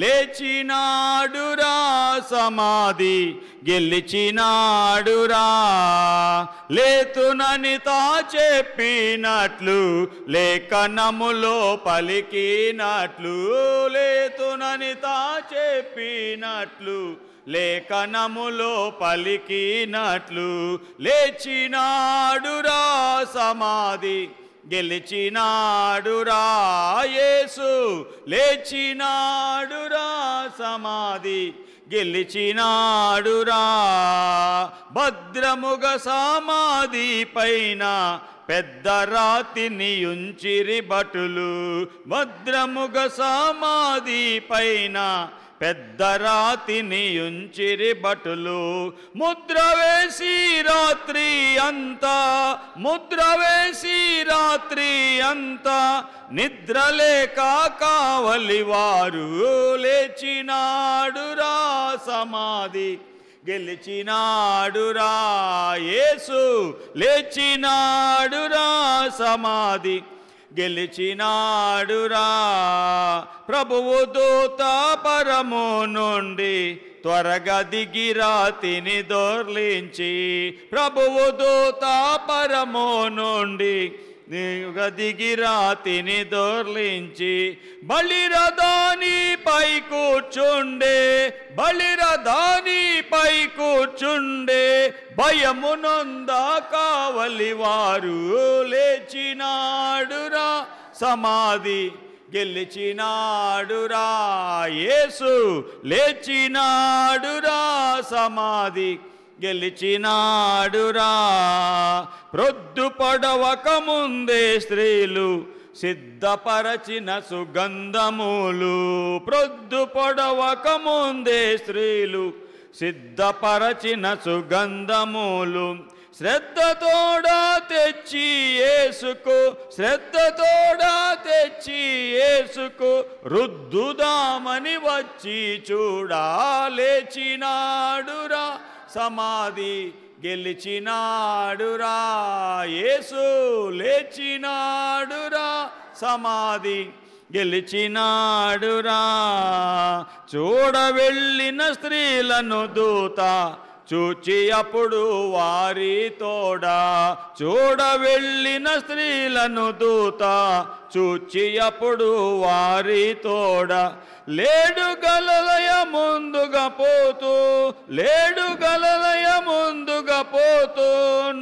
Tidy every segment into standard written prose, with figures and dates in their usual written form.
లేచినాడురా సమాధి గెలిచినాడురా లేతునని తా చెప్పినట్లు లేఖనములో పలికినట్లు లేతునని తా చెప్పినట్లు లేఖనములో పలికినట్లు లేచినాడురా సమాధి గెలిచినాడురా యేసు లేచినాడురా సమాధి గెలిచినాడురా భద్రముగ సమాధి పైన పెద్ద రాతిని ఉంచిరి భటులు భద్రముగ సమాధి పైన పెద్ద రాతిని ఉంచిరి భటులు ముద్ర వేసి రాత్రి అంతా ముద్ర వేసి రాత్రి అంతా నిద్రలేక కావలి వారు లేచినాడురా సమాధి గెలిచినాడురా యేసు లేచినాడురా సమాధి గెలిచినాడురా ప్రభువు దూత పరము నుండి త్వరగా దిగి రాతిని దొర్లించి ప్రభువు దూత పరము నుండి దిగి రాతిని దొర్లించి బలిరథానిపై కూర్చుండే బలిరథానిపై కూర్చుండే భయము నొంద కావలి వారు లేచినాడురా సమాధి గెలిచినాడురా యేసు లేచినాడురా సమాధి గెలిచినాడురా ప్రొద్దు పొడవక ముందే స్త్రీలు సిద్ధపరచిన సుగంధములు ప్రొద్దు పొడవక ముందే స్త్రీలు సిద్ధపరచిన సుగంధములు శ్రద్ధతోడా తెచ్చి యేసుకు శ్రద్ధతోడా తెచ్చి యేసుకు రుద్దుదామని వచ్చి చూడా లేచినాడురా సమాధి గెలిచినాడురా యేసు లేచినాడురా సమాధి గెలిచినాడురా చూడవెళ్ళిన స్త్రీలను దూత చూచి అప్పుడు వారి తోడా చూడవెళ్ళిన స్త్రీలను దూత చూచి అప్పుడు వారి తోడా లేడు గలలయ ముందుగా పోతూ లేడు గలలయ ముందుగా పోతూ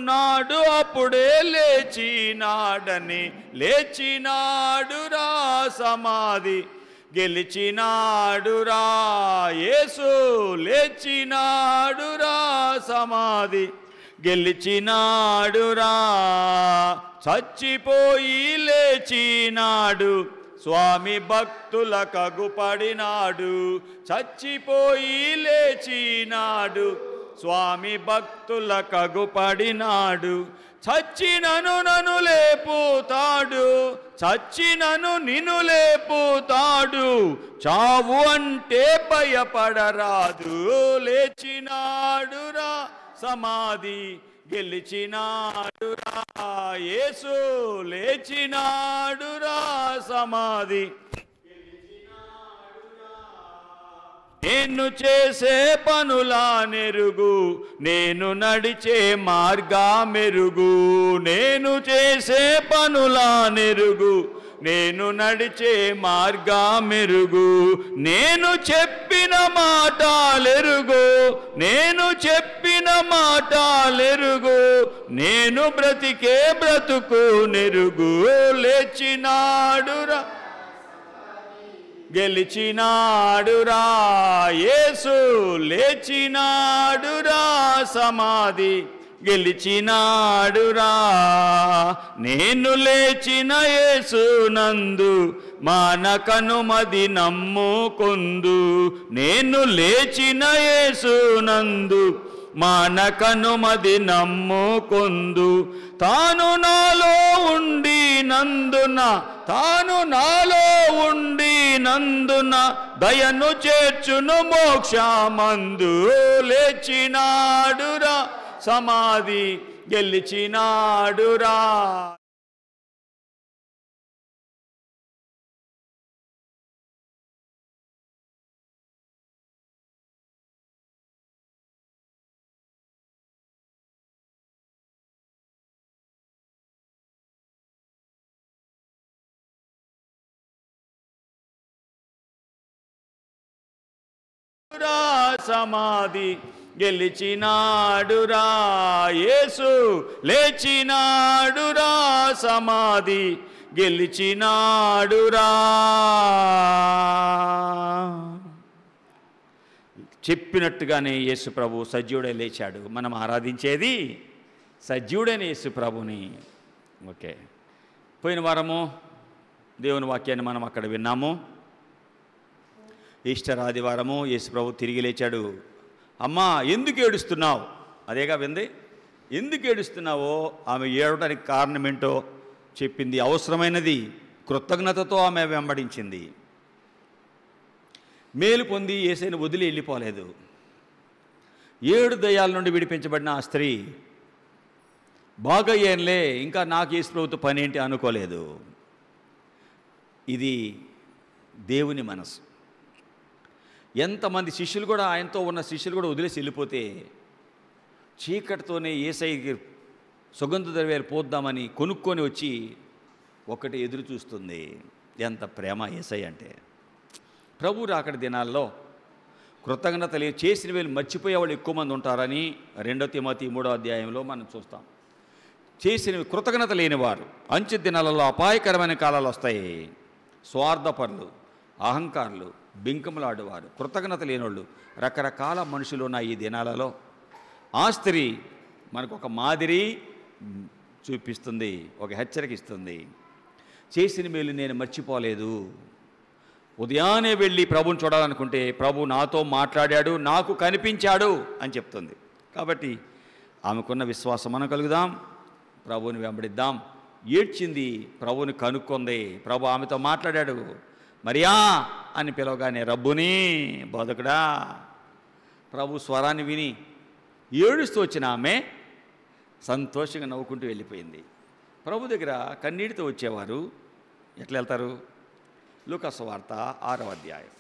నాడు అప్పుడే లేచినాడని లేచినాడురా సమాధి గెలిచినాడురా యేసు లేచినాడురా సమాధి గెలిచినాడురా చచ్చిపోయి లేచినాడు స్వామి భక్తుల కగుపడినాడు చచ్చిపోయి లేచినాడు స్వామి భక్తుల కగుపడినాడు చచ్చినను నన్ను లేపుతాడు చచ్చినను నిన్ను లేపుతాడు చావు అంటే భయపడరాదు లేచినాడురా సమాధి గెలిచినాడురా యేసు లేచినాడురా సమాధి నేను చేసే పనులా నెరుగు నేను నడిచే మార్గా మెరుగు నేను చేసే పనులా నెరుగు నేను నడిచే మార్గా మెరుగు నేను చెప్పిన మాటలెరుగు నేను చెప్పిన మాటలెరుగు నేను బ్రతికే బ్రతుకు నెరుగు లేచినాడురా గెలిచినాడురా యేసు లేచినాడురా సమాధి గెలిచినాడురా నేను లేచిన యేసు నందు మానకనుమది నమ్ముకొందు నేను లేచిన యేసు నందు మానకనుమది నమ్ముకొందు తాను నాలో ఉండి నందున తాను నాలో ఉండి నందున దయను చేర్చును మోక్షమందు లేచినాడురా సమాధి గెలిచినాడురా. రా సమాధి గెలిచినాడురా, యేసు లేచినాడురా, సమాధి గెలిచినాడురా. చెప్పినట్టుగానే యేసు ప్రభు సజీవుడే లేచాడు. మనం ఆరాధించేది సజీవుడైన యేసు ప్రభుని. ఓకే, పోయిన వారము దేవుని వాక్యాన్ని మనం అక్కడ విన్నాము. ఈస్టర్ ఆదివారము యేసు ప్రభు తిరిగి లేచాడు. అమ్మా ఎందుకు ఏడుస్తున్నావు, అదేగా వింది. ఎందుకు ఏడుస్తున్నావో, ఆమె ఏడవడానికి కారణం ఏంటో చెప్పింది. అవసరమైనది కృతజ్ఞతతో ఆమె వెంబడించింది. మేలు పొంది యేసయ్యను వదిలి వెళ్ళిపోలేదు. 7 దయ్యాల నుండి విడిపించబడిన ఆ స్త్రీ బాగా ఏంలే, ఇంకా నాకు యేసు ప్రభుతో పని ఏంటి అనుకోలేదు. ఇది దేవుని మనసు. ఎంతమంది శిష్యులు కూడా, ఆయనతో ఉన్న శిష్యులు కూడా వదిలేసి వెళ్ళిపోతే చీకటితోనే యేసయ్యకి సుగంధ ద్రవ్యాలు పోద్దామని కొనుక్కొని వచ్చి ఒకటి ఎదురు చూస్తుంది. ఎంత ప్రేమ యేసయ్య అంటే. ప్రభు రాకడ దినాల్లో కృతజ్ఞత చేసిన వేలు మర్చిపోయే వాళ్ళు ఎక్కువ మంది ఉంటారని 2 తిమోతి 3వ అధ్యాయంలో మనం చూస్తాం. చేసినవి కృతజ్ఞత లేనివారు అంచె దినాలలో అపాయకరమైన కాలాలు వస్తాయి. స్వార్థపరులు, అహంకారులు, బింకములాడువారు, కృతజ్ఞత లేనివాళ్ళు, రకరకాల మనుషులు ఉన్న ఈ దినాలలో ఆ స్త్రీ మనకు ఒక మాదిరి చూపిస్తుంది, ఒక హెచ్చరిక ఇస్తుంది. చేసిన మేలు నేను మర్చిపోలేదు. ఉదయాన్నే వెళ్ళి ప్రభుని చూడాలనుకుంటే ప్రభు నాతో మాట్లాడాడు, నాకు కనిపించాడు అని చెప్తుంది. కాబట్టి ఆమెకున్న విశ్వాసం మనం కలుగుదాం, ప్రభువుని వెంబడిద్దాం. ఏడ్చింది, ప్రభుని కనుక్కుంది, ప్రభు ఆమెతో మాట్లాడాడు. మరియా అని పిలవగానే రబ్బుని, బోధకుడా, ప్రభు స్వరాన్ని విని ఏడుస్తూ వచ్చిన ఆమె సంతోషంగా నవ్వుకుంటూ వెళ్ళిపోయింది. ప్రభు దగ్గర కన్నీటితో వచ్చేవారు ఎట్లా వెళ్తారు? లూకాసు వార్త 6వ అధ్యాయం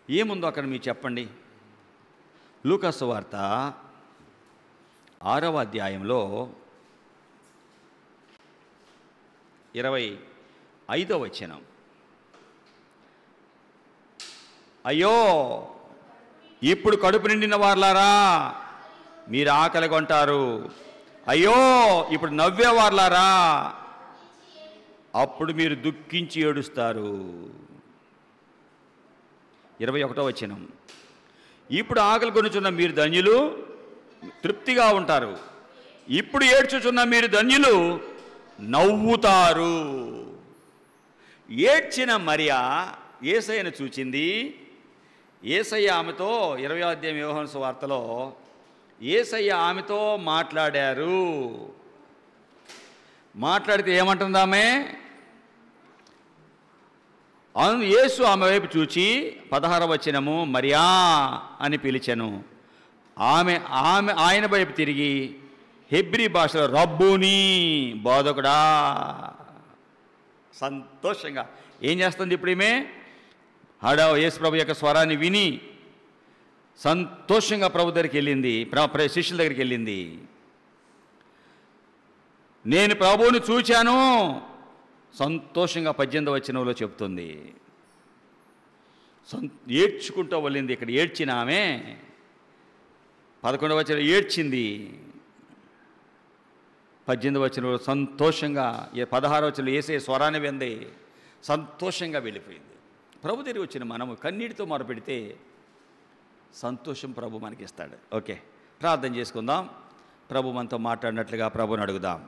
ఏముందో అక్కడ మీరు చెప్పండి. లూకాసు వార్త 6వ అధ్యాయంలో 25వ వచనం. అయ్యో ఇప్పుడు కడుపు నిండిన వార్లారా మీరు ఆకలి కొంటారు. అయ్యో ఇప్పుడు నవ్వేవార్లారా అప్పుడు మీరు దుఃఖించి ఏడుస్తారు. 21వ వచనం. ఇప్పుడు ఆకలి కొనుచున్న మీరు ధన్యులు, తృప్తిగా ఉంటారు. ఇప్పుడు ఏడ్చుచున్న మీరు ధన్యులు, నవ్వుతారు. ఏడ్చిన మరియా యేసయ్యను చూచింది. యేసయ్య ఆమెతో 20వ అధ్యాయం యోహాను సువార్తలో యేసయ్య ఆమెతో మాట్లాడారు. మాట్లాడితే ఏమంటుందామే? యేసు ఆమె వైపు చూచి 16వ వచనము, మరియా అని పిలిచెను. ఆయన వైపు తిరిగి హెబ్రీ భాషలో రబ్బూని, బోధకుడా. సంతోషంగా ఏం చేస్తుంది ఇప్పుడు ఈమె? యేసు ప్రభు యొక్క స్వరాన్ని విని సంతోషంగా ప్రభు దగ్గరికి వెళ్ళింది, శిష్యుల దగ్గరికి వెళ్ళింది. నేను ప్రభువుని చూచాను సంతోషంగా 18వ వచనంలో చెప్తుంది. ఏడ్చుకుంటూ వెళ్ళింది. ఇక్కడ ఏడ్చిన ఆమె 11వ వచనంలో ఏడ్చింది, 18వ వచనంలో సంతోషంగా, 16వ వచనంలో యేసయ్య స్వరాన్ని వింది, సంతోషంగా వెళ్ళిపోయింది. ప్రభు దగ్గరికి వచ్చిన మనము కన్నీటితో మొరపెడితే సంతోషం ప్రభు మనకి ఇస్తాడు. ఓకే, ప్రార్థన చేసుకుందాం. ప్రభు మనతో మాట్లాడినట్లుగా ప్రభుని అడుగుదాం.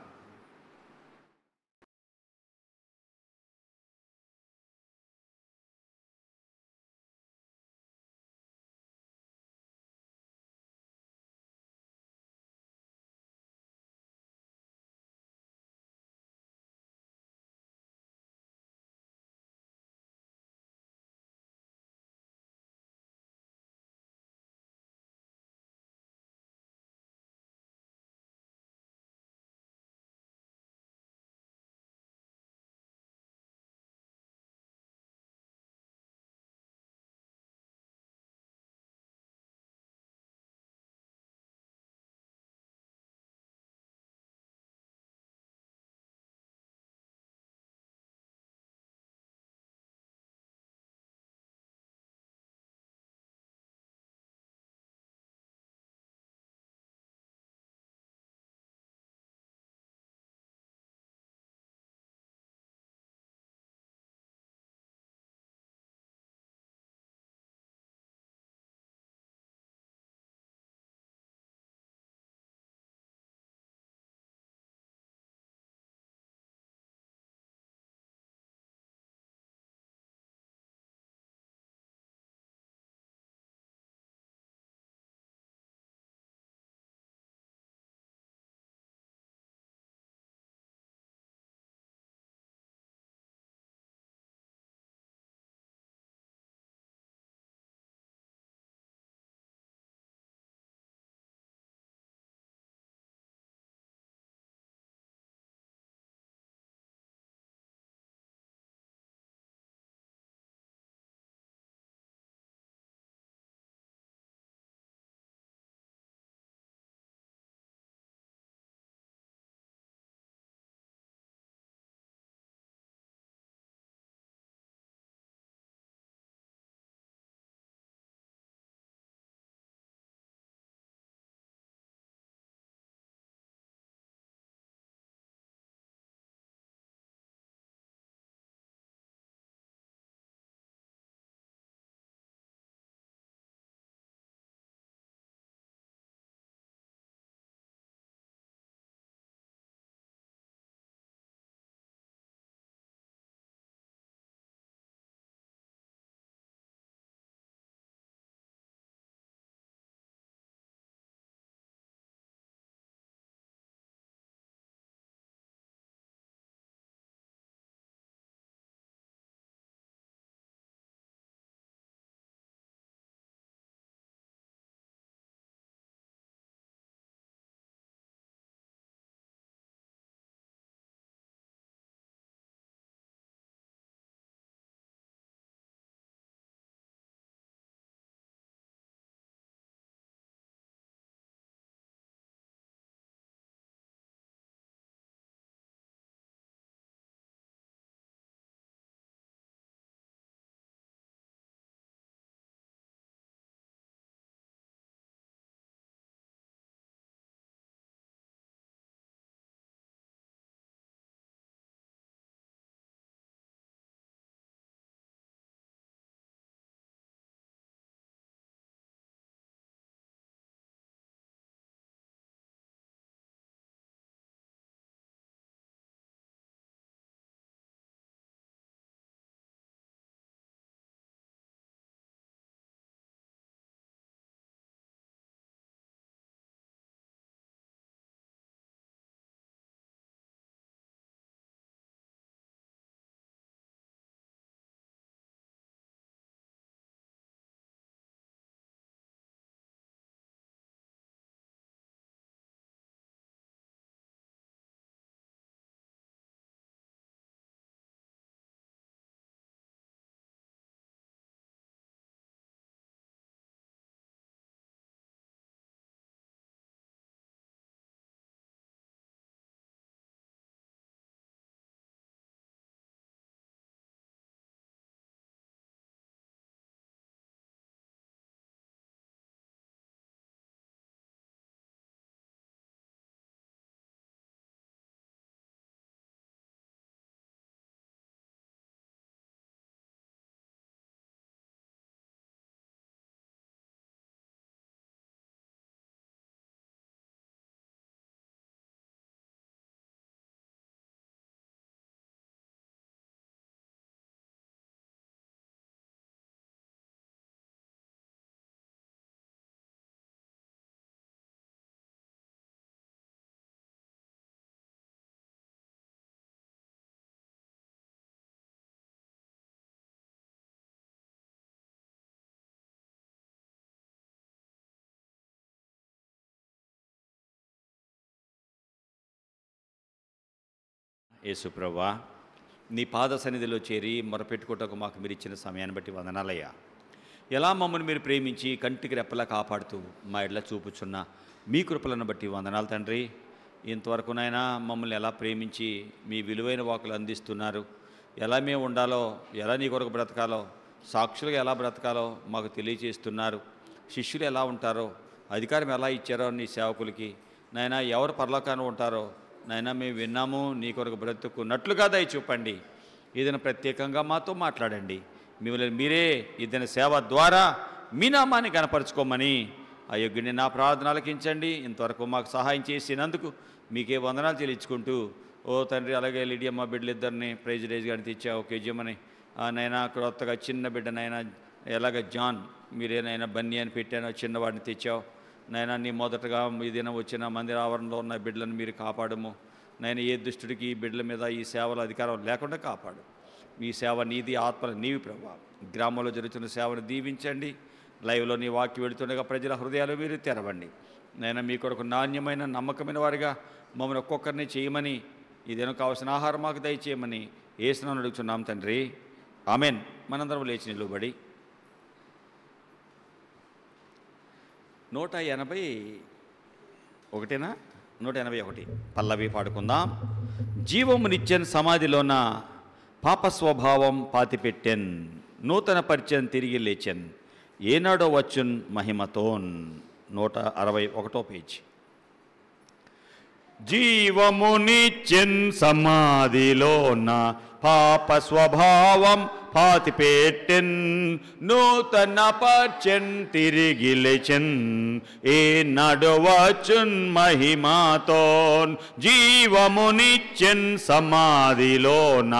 యేసు ప్రభువా, నీ పాద సన్నిధిలో చేరి మొరపెట్టుకోవటకు మాకు మీరు ఇచ్చిన సమయాన్ని బట్టి వందనాలయ్యా. ఎలా మమ్మల్ని మీరు ప్రేమించి కంటికి రెప్పలా కాపాడుతూ మా ఎడ్ల చూపుచున్న మీ కృపలను బట్టి వందనాలు తండ్రి. ఇంతవరకు నాయనా మమ్మల్ని ఎలా ప్రేమించి మీ విలువైన వాకులు అందిస్తున్నారు, ఎలా మేము ఉండాలో, ఎలా నీ కొరకు బ్రతకాలో, సాక్షులుగా ఎలా బ్రతకాలో మాకు తెలియజేస్తున్నారు. శిష్యులు ఎలా ఉంటారో, అధికారం ఎలా ఇచ్చారో నీ సేవకులకి నాయనా, ఎవరు పరలోకాన్ని ఉంటారో నాయనా మేము విన్నాము. నీ కొరకు బ్రతుకున్నట్లుగా దయ చూపండి. ఏదైనా ప్రత్యేకంగా మాతో మాట్లాడండి. మిమ్మల్ని మీరే ఏదైనా సేవ ద్వారా మీ నామాన్ని కనపరుచుకోమని అయోగ్యుని నా ప్రార్థన ఆలకించండి. ఇంతవరకు మాకు సహాయం చేసినందుకు మీకే వందనాలు చెల్లించుకుంటూ, ఓ తండ్రి, అలాగే లిడియమ్మ బిడ్డలిద్దరిని ప్రైజ్ రేజ్ గారిని తెచ్చావు కేజీఎమ్మని, నైనా కొత్తగా చిన్న బిడ్డ నైనా ఎలాగ జాన్ మీరేనైనా బన్నీ అని పెట్టానో చిన్నవాడిని తెచ్చావు నైనా. నీ మొదటగా ఈ దినం వచ్చిన మందిర ఆవరణలో ఉన్న బిడ్డలను మీరు కాపాడము నైనా. ఏ దుష్టుడికి ఈ బిడ్డల మీద ఈ సేవల అధికారం లేకుండా కాపాడు. మీ సేవ నీది, ఆత్మల నీవి ప్రభావం. గ్రామంలో జరుగుతున్న సేవను దీవించండి. లైవ్లో నీ వాక్యం వెళుతుండగా ప్రజల హృదయాలు మీరు తెరవండి నైనా. మీ కొరకు నాణ్యమైన నమ్మకమైన వారిగా మమ్మల్ని ఒక్కొక్కరిని చేయమని, ఈ దినం కావాల్సిన ఆహారం మాకు దయచేయమని యేసునామమున అడుగుచున్నాం తండ్రి, ఆమెన్. మనందరం లేచి నిలువబడి 181 పల్లవి పాడుకుందాం. జీవమునిచ్చెన్ సమాధిలోన పాప స్వభావం పాతిపెట్టెన్, నూతన పరిచయం తిరిగి లేచెన్, ఏనాడో వచ్చున్ మహిమతోన్. 161 పేజీ. జీవమునిచ్చెన్ సమాధిలోన పాప స్వభావం పాతిపెట్టెన్, నూతన పరిచయం తిరిగి లేచెన్, ఏనాడో వచ్చున్ మహిమతోన్. జీవమునిచ్చెన్ సమాధిలోన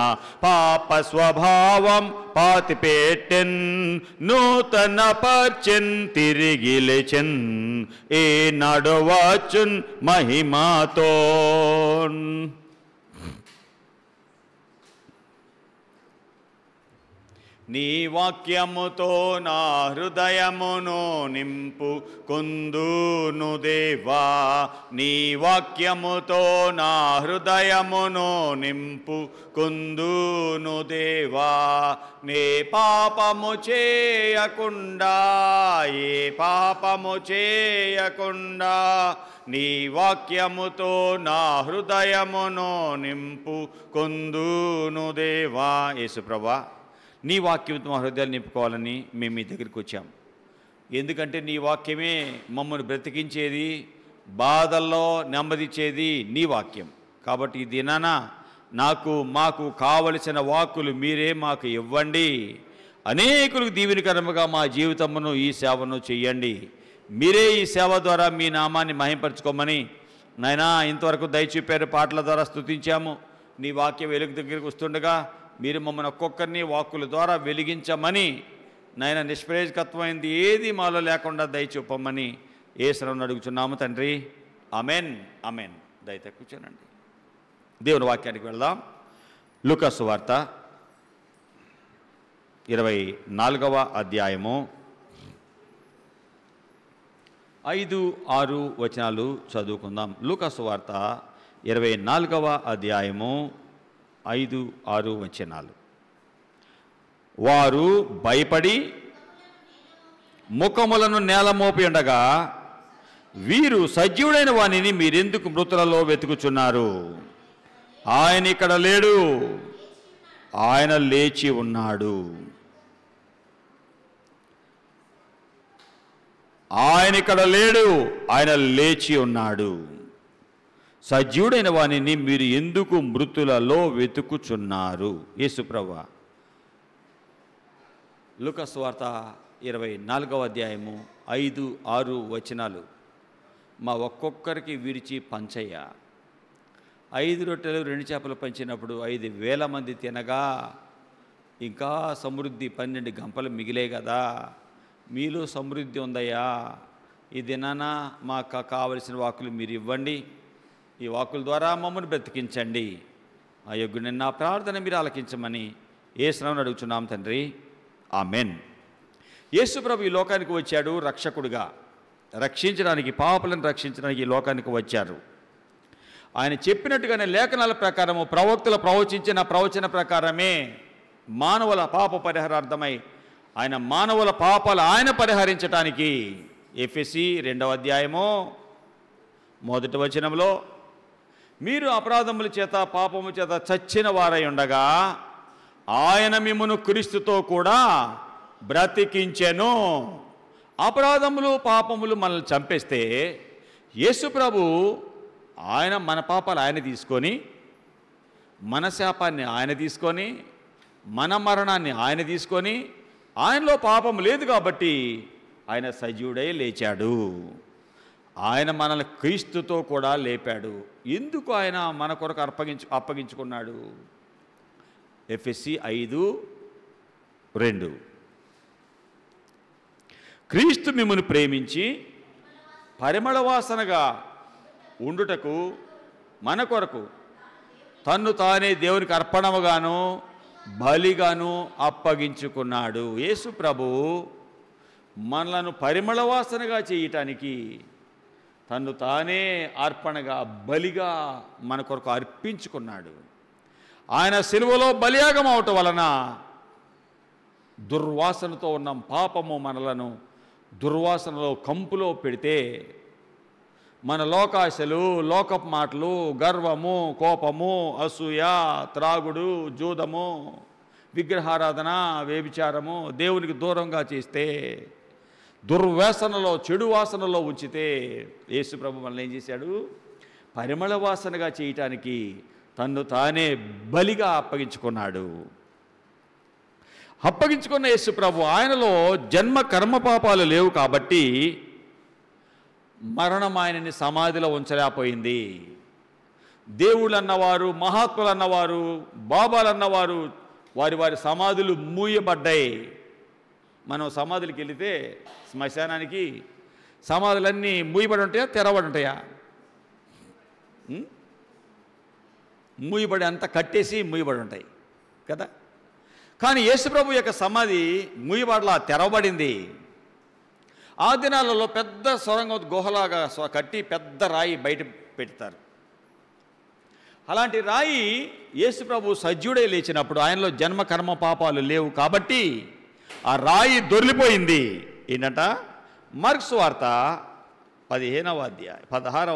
పాప స్వభావం పాతిపెట్టెన్, నూతన పరిచయం తిరిగి లేచెన్, ఏనాడో వచ్చున్ మహిమతోన్. నీ వాక్యముతో నా హృదయమును నింపు కుందును దేవా, నీ వాక్యముతో నా హృదయమును నింపు కుందును దేవా. నే పాపము చేయకుండా, ఏ పాపము చేయకుండా, నీ వాక్యముతో నా హృదయమును నింపు కుందును దేవా. యేసుప్రభా, నీ వాక్యంతో మా హృదయాలు నింపుకోవాలని మేము మీ దగ్గరికి వచ్చాం. ఎందుకంటే నీ వాక్యమే మమ్మల్ని బ్రతికించేది, బాధల్లో నెమ్మదిచ్చేది నీ వాక్యం. కాబట్టి ఈ దినాన మాకు కావలసిన వాక్కులు మీరే మాకు ఇవ్వండి. అనేకులకు దీవెనకరముగా మా జీవితమును ఈ సేవను చెయ్యండి. మీరే ఈ సేవ ద్వారా మీ నామాన్ని మహింపరచుకోమని నాయనా ఇంతవరకు దయచూపారు. పాటల ద్వారా స్తుతించాము. నీ వాక్యం వెలుగు దగ్గరికి వస్తుండగా మీరు మమ్మల్ని ఒక్కొక్కరిని వాక్కుల ద్వారా వెలిగించమని నాయన, నిష్ప్రయోజకత్వమైంది ఏది మాలో లేకుండా దయచూపమని యేసునామమున అడుగుచున్నాము తండ్రి, ఆమెన్, ఆమెన్. దయతో కూర్చోనండి. దేవుని వాక్యానికి వెళ్దాం. లూకా సువార్త 24వ అధ్యాయము 5-6 వచనాలు చదువుకుందాం. లూకా సువార్త 24వ అధ్యాయము 5-6 వచనాలు. వారు భయపడి ముఖములను నేల మోపి ఉండగా, వీరు సజీవుడైన వానిని మీరెందుకు మృతులలో వెతుకుచున్నారు? ఆయన ఇక్కడ లేడు, ఆయన లేచి ఉన్నాడు. ఆయన ఇక్కడ లేడు, ఆయన లేచి ఉన్నాడు. సజీవుడైన వానిని మీరు ఎందుకు మృతులలో వెతుకుచున్నారు? యేసుప్రభువా. లూకా సువార్త 24వ అధ్యాయము 5-6 వచనాలు మా ఒక్కొక్కరికి విరిచి పంచయ్య. 5 రొట్టెలు 2 చేపలు పంచినప్పుడు 5,000 మంది తినగా ఇంకా సమృద్ధి 12 గంపలు మిగిలే కదా. మీలో సమృద్ధి ఉందయ్యా. ఈ దినాన మాకు కావలసిన వాక్కులు మీరు ఇవ్వండి. ఈ వాక్కుల ద్వారా మమ్మల్ని బ్రతికించండి. ఆ యొగ్గుని నా ప్రార్థన మీరు ఆలకించమని యేసునామమున అడుగుచున్నాం తండ్రి, ఆమెన్. యేసుప్రభు ఈ లోకానికి వచ్చాడు రక్షకుడుగా, రక్షించడానికి, పాపులను రక్షించడానికి ఈ లోకానికి వచ్చారు. ఆయన చెప్పినట్టుగానే లేఖనాల ప్రకారము ప్రవక్తలు ప్రవచించిన ప్రవచన ప్రకారమే మానవుల పాప పరిహారార్థమై ఆయన మానవుల పాపాలు ఆయన పరిహరించటానికి ఎఫెసీ 2వ అధ్యాయము 1వ వచనంలో మీరు అపరాధముల చేత పాపము చేత చచ్చిన వారై ఉండగా ఆయన మిమ్మును క్రీస్తుతో కూడా బ్రతికించెను. అపరాధములు పాపములు మనల్ని చంపేస్తే యేసు ప్రభు ఆయన మన పాపాలు ఆయన తీసుకొని, మన శాపాన్ని ఆయన తీసుకొని, మన మరణాన్ని ఆయన తీసుకొని, ఆయనలో పాపం లేదు కాబట్టి ఆయన సజీవుడై లేచాడు. ఆయన మనల్ని క్రీస్తుతో కూడా లేపాడు. ఎందుకు ఆయన మన కొరకు అప్పగించుకున్నాడు? ఎఫెసీ 5:2 క్రీస్తు మిమ్మును ప్రేమించి పరిమళ వాసనగా ఉండుటకు మన కొరకు తన్ను తానే దేవునికి అర్పణముగాను బలిగాను అప్పగించుకున్నాడు. యేసు ప్రభు మనలను పరిమళ వాసనగా చేయటానికి తన్ను తానే అర్పణగా బలిగా మన కొరకు అర్పించుకున్నాడు. ఆయన సిలువలో బలియాగం అవటం వలన దుర్వాసనతో ఉన్న పాపము మనలను దుర్వాసనలో కంపులో పెడితే మన లోకాశలు, లోకపు మాటలు, గర్వము, కోపము, అసూయ, త్రాగుడు, జూదము, విగ్రహారాధన, వ్యభిచారము దేవునికి దూరంగా చేస్తే, దుర్వాసనలో చెడు వాసనలో ఉంచితే యేసు ప్రభు మనల్ని ఏం చేశాడు? పరిమళ వాసనగా చేయటానికి తన్ను తానే బలిగా అప్పగించుకున్నాడు. అప్పగించుకున్న యేసు ప్రభు ఆయనలో జన్మ కర్మ పాపాలు లేవు కాబట్టి మరణం ఆయనని సమాధిలో ఉంచలేకపోయింది. దేవుళ్ళు అన్నవారు, మహాత్ములు అన్నవారు, బాబాలు అన్నవారు వారి వారి సమాధులు మూయబడ్డాయి. మనం సమాధులకి వెళితే శ్మశానానికి సమాధులన్నీ మూయబడి ఉంటాయా, తెరవబడి ఉంటాయా? మూయబడి అంతా కట్టేసి మూయబడి ఉంటాయి కదా. కానీ యేసుప్రభు యొక్క సమాధి మూయబడలా, తెరవబడింది. ఆ దినాలలో పెద్ద సొరంగం గుహలాగా కట్టి పెద్ద రాయి బయట పెడతారు. అలాంటి రాయి యేసుప్రభు సజీవుడై లేచినప్పుడు ఆయనలో జన్మ కర్మ పాపాలు లేవు కాబట్టి ఆ రాయి దొర్లిపోయింది. ఏంటంట? మార్కు సువార్త 16వ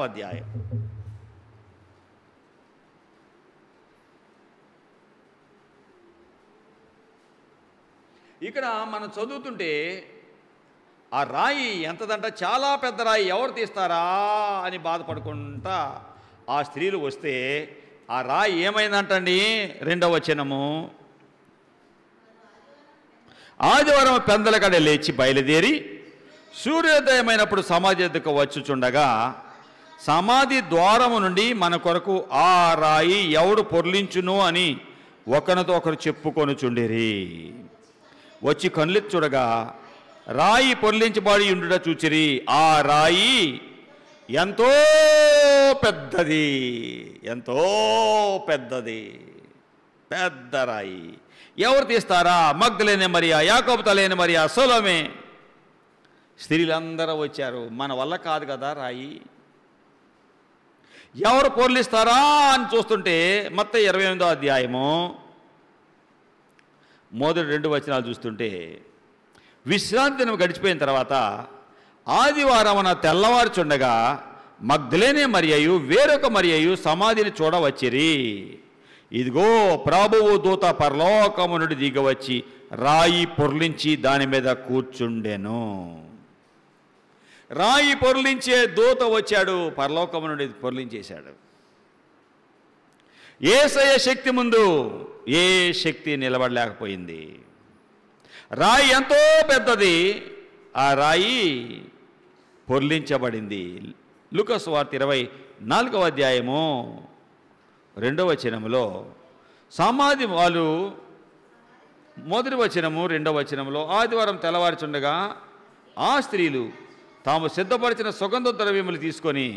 అధ్యాయం ఇక్కడ మనం చదువుతుంటే ఆ రాయి ఎంతదంట? చాలా పెద్ద రాయి, ఎవరు తీస్తారా అని బాధపడుకుంటా ఆ స్త్రీలు వస్తే ఆ రాయి ఏమైందంటండి? 2వ వచనము, ఆదివారం పెందలకడ లేచి బయలుదేరి సూర్యోదయమైనప్పుడు సమాధి ఎద్దుకు వచ్చుచుండగా సమాధి ద్వారము నుండి మన కొరకు ఆ రాయి ఎవడు పొర్లించును అని ఒకరితో ఒకరు చెప్పుకొనుచుండిరి. వచ్చి కళ్ళెత్తి చూడగా రాయి పొర్లించబడి ఉండుట చూచిరి. ఆ రాయి ఎంతో పెద్దది, ఎంతో పెద్దది, పెద్ద రాయి. ఎవరు తీస్తారా? మగ్దలేనే మరియా, యాకోబు తలైన మరియా, సొలొమే. స్త్రీలందరూ వచ్చారు. మన వల్ల కాదు కదా రాయి. ఎవరు పొర్లిస్తారా అని చూస్తుంటే మత్తయి 28వ అధ్యాయము మొదటి 2 వచనాలు చూస్తుంటే, విశ్రాంతి దినం గడిచిపోయిన తర్వాత ఆదివారమున తెల్లవారుచుండగా మగ్దలేనే మరియయు వేరొక మరియయు సమాధిని చూడవచ్చిరి. ఇదిగో ప్రభువు దూత పరలోకము నుండి దిగవచ్చి రాయి పొర్లించి దాని మీద కూర్చుండెను. రాయి పొర్లించే దూత వచ్చాడు, పరలోకము నుండి పొర్లించేశాడు. యేసయ్య శక్తి ముందు ఏ శక్తి నిలబడలేకపోయింది. రాయి ఎంతో పెద్దది, ఆ రాయి పొర్లించబడింది. లూకా సువార్త 24వ అధ్యాయము 2వ వచనములో సమాధి వాళ్ళు మొదటి వచనము 2వ వచనంలో ఆదివారం తెల్లవారుచుండగా ఆ స్త్రీలు తాము సిద్ధపరిచిన సుగంధ ద్రవ్యములు తీసుకొని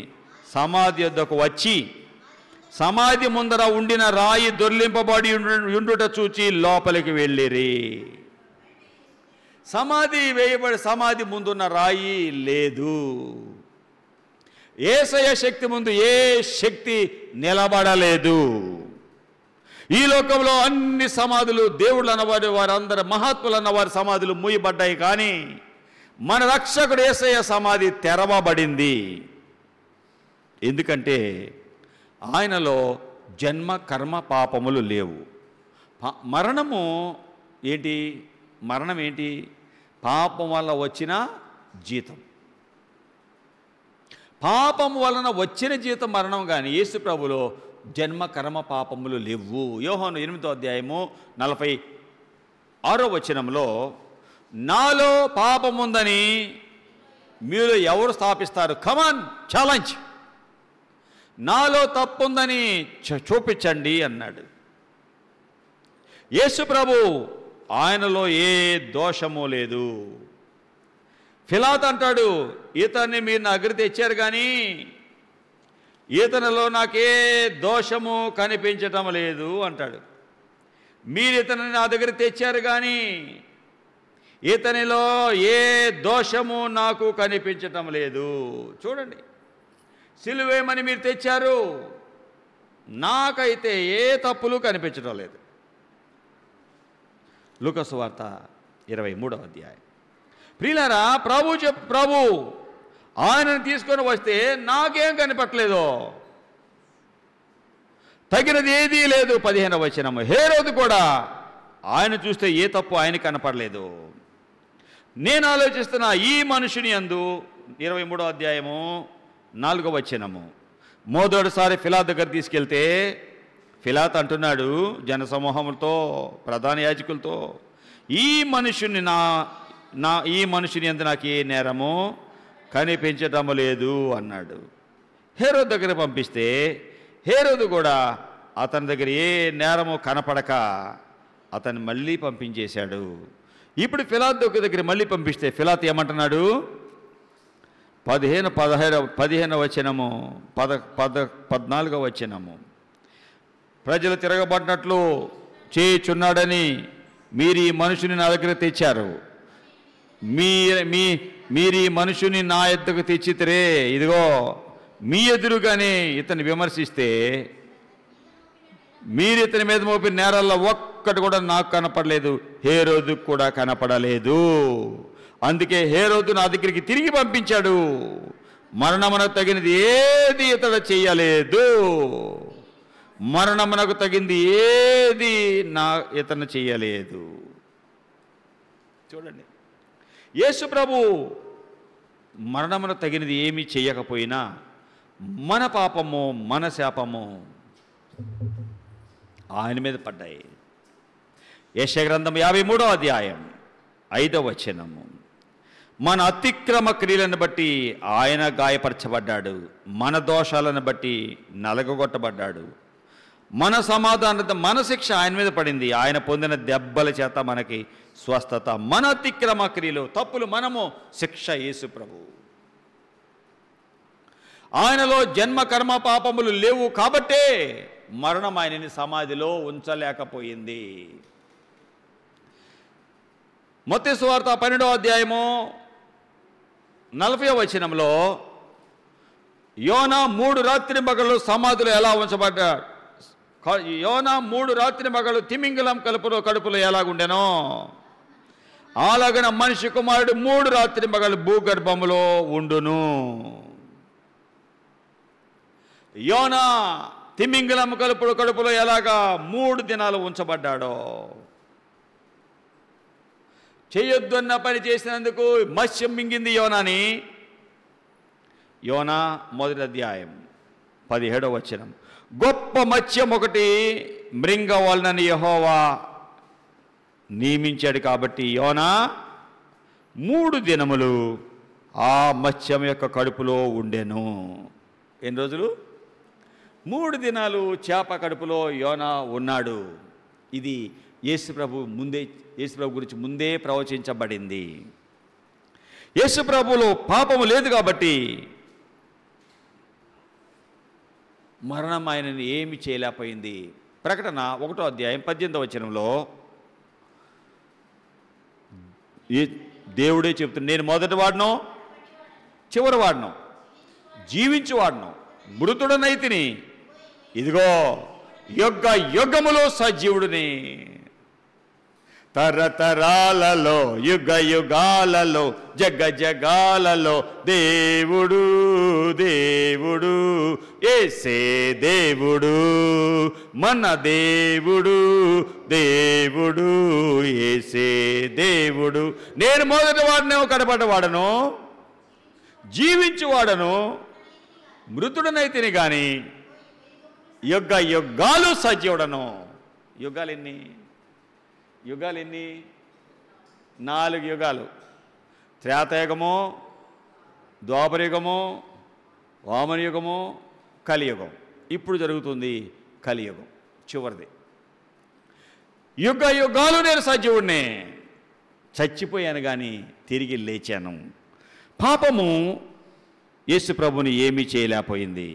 సమాధి వద్దకు వచ్చి సమాధి ముందర ఉండిన రాయి దొర్లింపబడి ఉండుట చూచి లోపలికి వెళ్ళిరి. సమాధి వేయబడి సమాధి ముందున్న రాయి లేదు. యేసయ్య శక్తి ముందు ఏ శక్తి నిలబడలేదు. ఈ లోకంలో అన్ని సమాధులు, దేవుళ్ళు అన్నవారు వారందరూ మహాత్ములు అన్నవారి సమాధులు మూయబడ్డాయి, కానీ మన రక్షకుడు యేసయ్య సమాధి తెరవబడింది. ఎందుకంటే ఆయనలో జన్మ కర్మ పాపములు లేవు. మరణము ఏంటి? మరణం ఏంటి? పాపం వల్ల వచ్చిన జీతం. పాపం వలన వచ్చిన జీతం మరణం, కానీ యేసు ప్రభులో జన్మ కర్మ పాపములు లేవు. యోహాను 8వ అధ్యాయము 46వ వచనంలో, నాలో పాపం ఉందని మీరు ఎవరు స్థాపిస్తారు? కమాన్, ఛాలెంజ్. నాలో తప్పు ఉందని చూపించండి అన్నాడు యేసు ప్రభు. ఆయనలో ఏ దోషము లేదు. పిలాతు అంటాడు, ఇతన్ని మీరు నా దగ్గర తెచ్చారు, కానీ ఇతనిలో నాకే దోషము కనిపించటం లేదు అంటాడు. మీరు ఇతనిని నా దగ్గర తెచ్చారు, కానీ ఇతనిలో ఏ దోషము నాకు కనిపించటం లేదు. చూడండి, సిలువేమని మీరు తెచ్చారు, నాకైతే ఏ తప్పులు కనిపించడం లేదు. లూకా సువార్త 23వ అధ్యాయం. ప్రియులారా, ప్రభు ఆయనను తీసుకొని వస్తే నాకేం కనిపెట్టలేదు, తగినది ఏదీ లేదు. 15వ వచనం, హేరోదు కూడా ఆయన చూస్తే ఏ తప్పు ఆయన కనపడలేదు. నేను ఆలోచిస్తున్న ఈ మనుషుని యందు 23వ అధ్యాయము 4వ వచనము, మొదటిసారి పిలాతు దగ్గర తీసుకెళ్తే పిలాతు అంటున్నాడు జనసమూహములతో, ప్రధాన యాజకులతో, ఈ మనుషుని యందు నాకు ఏ నేరము కనిపించటము లేదు అన్నాడు. హేరోదు దగ్గర పంపిస్తే హేరోదు కూడా అతని దగ్గర ఏ నేరము కనపడక అతన్ని మళ్ళీ పంపించేశాడు. ఇప్పుడు పిలాతు దగ్గర మళ్ళీ పంపిస్తే పిలాతు ఏమంటున్నాడు? 15వ వచనము 14వ వచనము, ప్రజలు తిరగబడినట్లు చేయుచున్నాడని మీరు ఈ మనుషుని నా దగ్గర తెచ్చారు. మీరు ఈ మనుషుని నా ఎద్దకు తెచ్చితరే, ఇదిగో మీ ఎదురుగానే ఇతన్ని విమర్శిస్తే మీరు ఇతని మీద మోపిన నేరాల్లో ఒక్కటి కూడా నాకు కనపడలేదు, హేరోదుకు కూడా కనపడలేదు. అందుకే హేరోదు నా దగ్గరికి తిరిగి పంపించాడు. మరణమునకు తగినది ఏది ఇతడు చెయ్యలేదు. మరణమునకు తగింది ఏది ఇతను చెయ్యలేదు. చూడండి, యేసు ప్రభు మరణమునకు తగినది ఏమీ చేయకపోయినా మన పాపము, మన శాపము ఆయన మీద పడ్డాయి. యెషయా గ్రంథం 53వ అధ్యాయం 5వ వచనము, మన అతిక్రమ క్రియలను బట్టి ఆయన గాయపరచబడ్డాడు, మన దోషాలను బట్టి నలగొట్టబడ్డాడు. మన సమాధానం, మన శిక్ష ఆయన మీద పడింది, ఆయన పొందిన దెబ్బల చేత మనకి స్వస్థత. మన అతిక్రమ క్రియలు, తప్పులు మనము, శిక్ష యేసు ప్రభు. ఆయనలో జన్మ కర్మ పాపములు లేవు కాబట్టే మరణం ఆయనని సమాధిలో ఉంచలేకపోయింది. మత్తయి సువార్త 12వ అధ్యాయము 40వ వచనంలో, యోనా 3 రాత్రింబగళ్ళు సమాధిలో ఎలా ఉంచబడ్డాడు, యోనా 3 రాత్రింబగళ్ళు తిమింగలం కడుపులో ఎలాగుండెనో అలాగన మనిషి కుమారుడు 3 రాత్రింబగళ్ళు భూగర్భములో ఉండును. యోనా తిమింగలం కడుపులో ఎలాగా 3 దినాలు ఉంచబడ్డాడో, చేయొద్దన్న పని చేసినందుకు మత్స్యం మింగింది యోనాని. యోనా 1వ అధ్యాయం 17వ వచనం, గొప్ప మత్స్యం ఒకటి మృంగవలనని యెహోవా నియమించాడు కాబట్టి యోనా 3 దినములు ఆ మత్స్యం యొక్క కడుపులో ఉండెను. ఎన్ని రోజులు? 3 దినాలు చేప కడుపులో యోనా ఉన్నాడు. ఇది యేసు ప్రభు గురించి ముందే ప్రవచించబడింది. యేసు ప్రభులో పాపము లేదు కాబట్టి మరణం ఆయనని ఏమి చేయలేకపోయింది. ప్రకటన 1వ అధ్యాయం 18వ వచనంలో దేవుడే చెప్తున్నాడు, నేను మొదటి వాడను చివరి వాడను, జీవించువాడను, మృతుడనైతిని, ఇదిగో యుగ యుగములో సజీవుడిని. తరతరాలలో యుగ యుగాలలో జగ జగాలలో దేవుడు దేవుడు యేసే దేవుడు, మన దేవుడు దేవుడు యేసే దేవుడు. నేను మొదటి వాడనేమో కడపడవాడను, జీవించువాడను, మృతుడనైతిని గాని యుగ యుగాలు సజీవుడను. యుగాలెన్ని? 4 యుగాలు. త్రేతాయుగము, ద్వాపరయుగము, వామనయుగము, కలియుగం. ఇప్పుడు జరుగుతుంది కలియుగం, చివరిది. యుగ యుగాలు నేను సజీవుడిని. చచ్చిపోయాను కానీ తిరిగి లేచాను. పాపము యేసు ప్రభుని ఏమీ చేయలేకపోయింది.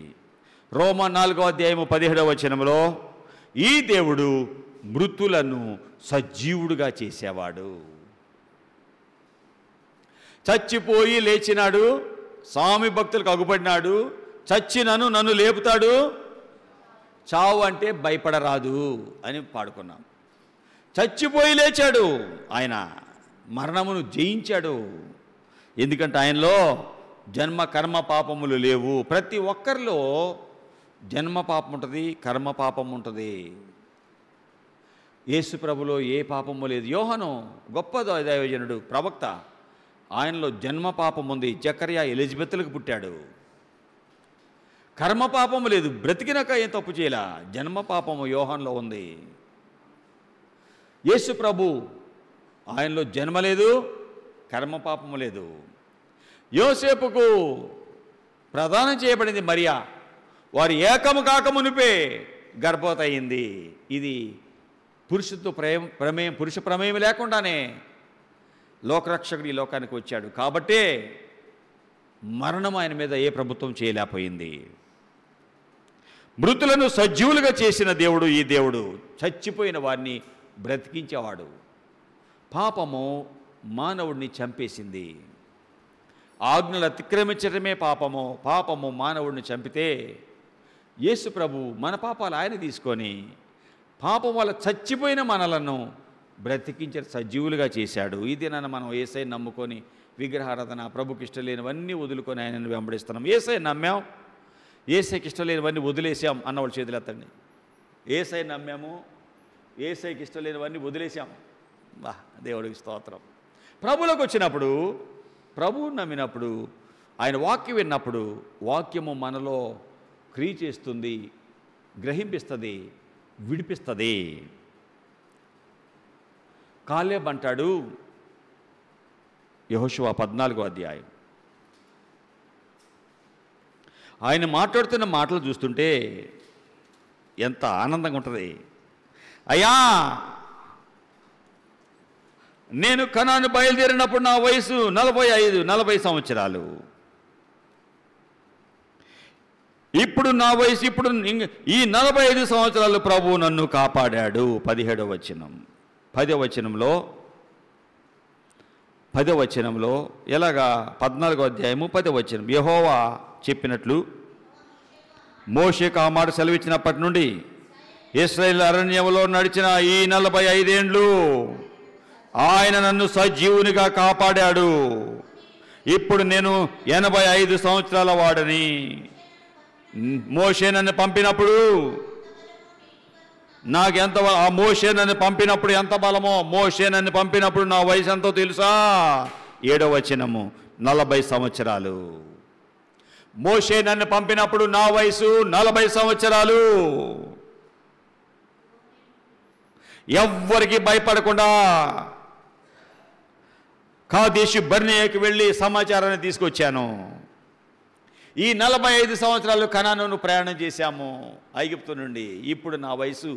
రోమా 4వ అధ్యాయము 17వ వచనంలో ఈ దేవుడు మృతులను సజీవుడుగా చేసేవాడు. చచ్చిపోయి లేచినాడు, స్వామి భక్తులకు అగుపడినాడు, చచ్చినను నన్ను లేపుతాడు, చావు అంటే భయపడరాదు అని పాడుకున్నాం. చచ్చిపోయి లేచాడు, ఆయన మరణమును జయించాడు. ఎందుకంటే ఆయనలో జన్మ కర్మ పాపములు లేవు. ప్రతి ఒక్కరిలో జన్మ పాపం ఉంటుంది, కర్మ పాపం ఉంటుంది. యేసు ప్రభులో ఏ పాపము లేదు. యోహాను గొప్ప దైవజనుడు, ప్రవక్త, ఆయనలో జన్మ పాపం ఉంది. జకర్యా ఎలిజబెత్లకు పుట్టాడు. కర్మ పాపము లేదు, బ్రతికినాక ఏం తప్పు చేయలా. జన్మ పాపము యోహాన్లో ఉంది. యేసు ప్రభు ఆయనలో జన్మ లేదు, కర్మ పాపము లేదు. యోసేపుకు ప్రదానం చేయబడింది మరియా, వారి ఏకము కాక మునిపే గర్భవతి అయింది. ఇది పురుషుతో పురుష ప్రమేయం లేకుండానే లోకరక్షకుడు ఈ లోకానికి వచ్చాడు. కాబట్టే మరణం ఆయన మీద ఏ ప్రభుత్వం చేయలేకపోయింది. మృతులను సజీవులుగా చేసిన దేవుడు ఈ దేవుడు. చచ్చిపోయిన వారిని బ్రతికించేవాడు. పాపము మానవుడిని చంపేసింది. ఆజ్ఞలు అతిక్రమించడమే పాపము. పాపము మానవుడిని చంపితే యేసు ప్రభు మన పాపాలు ఆయన తీసుకొని పాపం వల్ల చచ్చిపోయిన మనలను బ్రతికించే సజీవులుగా చేశాడు. ఇది నన్ను మనం యేసయ్యను నమ్ముకొని విగ్రహారాధన, ప్రభుకి ఇష్టం లేనివన్నీ వదులుకొని ఆయనను వెంబడిస్తున్నాం. యేసయ్యను నమ్మాం, యేసయ్యకి ఇష్టం లేనివన్నీ వదిలేసాం అన్నవాళ్ళు చేతులు ఎత్తండి. యేసయ్యను నమ్మాము, యేసయ్యకి ఇష్టం లేనివన్నీ వదిలేసాం. బా, దేవుడికి స్తోత్రం. ప్రభువులోకి వచ్చినప్పుడు, ప్రభువు నమ్మినప్పుడు, ఆయన వాక్యం విన్నప్పుడు వాక్యము మనలో క్రియ చేస్తుంది, గ్రహింపిస్తుంది, విడిపిస్తుంది. కాలేబ్ అంటాడు, యెహోషువ 14వ అధ్యాయం, ఆయన మాట్లాడుతున్న మాటలు చూస్తుంటే ఎంత ఆనందంగా ఉంటుంది. అయ్యా, నేను కనాను బయలుదేరినప్పుడు నా వయసు 40 సంవత్సరాలు. ఇప్పుడు నా వయసు ఈ 45 సంవత్సరాలు ప్రభువు నన్ను కాపాడాడు. 17వ వచనం, 10వ వచనంలో ఎలాగా? 14వ అధ్యాయము 10వ వచనం, యెహోవా చెప్పినట్లు మోషేకు ఆ మాట సెలవిచ్చినప్పటి నుండి ఇశ్రాయేలు అరణ్యంలో నడిచిన ఈ 45 ఏండ్లు ఆయన నన్ను సజీవునిగా కాపాడాడు. ఇప్పుడు నేను 85 సంవత్సరాల వాడని. మోషే నన్ను పంపినప్పుడు ఆ మోషే నన్ను పంపినప్పుడు ఎంత బలమో, మోషే నన్ను పంపినప్పుడు నా వయసు ఎంతో తెలుసా? 7వ వచనము, 40 సంవత్సరాలు. మోషే నన్ను పంపినప్పుడు నా వయసు 40 సంవత్సరాలు. ఎవ్వరికి భయపడకుండా కాదేశు బర్నేయకు వెళ్ళి సమాచారాన్ని తీసుకొచ్చాను. ఈ 45 సంవత్సరాలు కనానును ప్రయాణం చేశాము ఐగుప్తు నుండి. ఇప్పుడు నా వయసు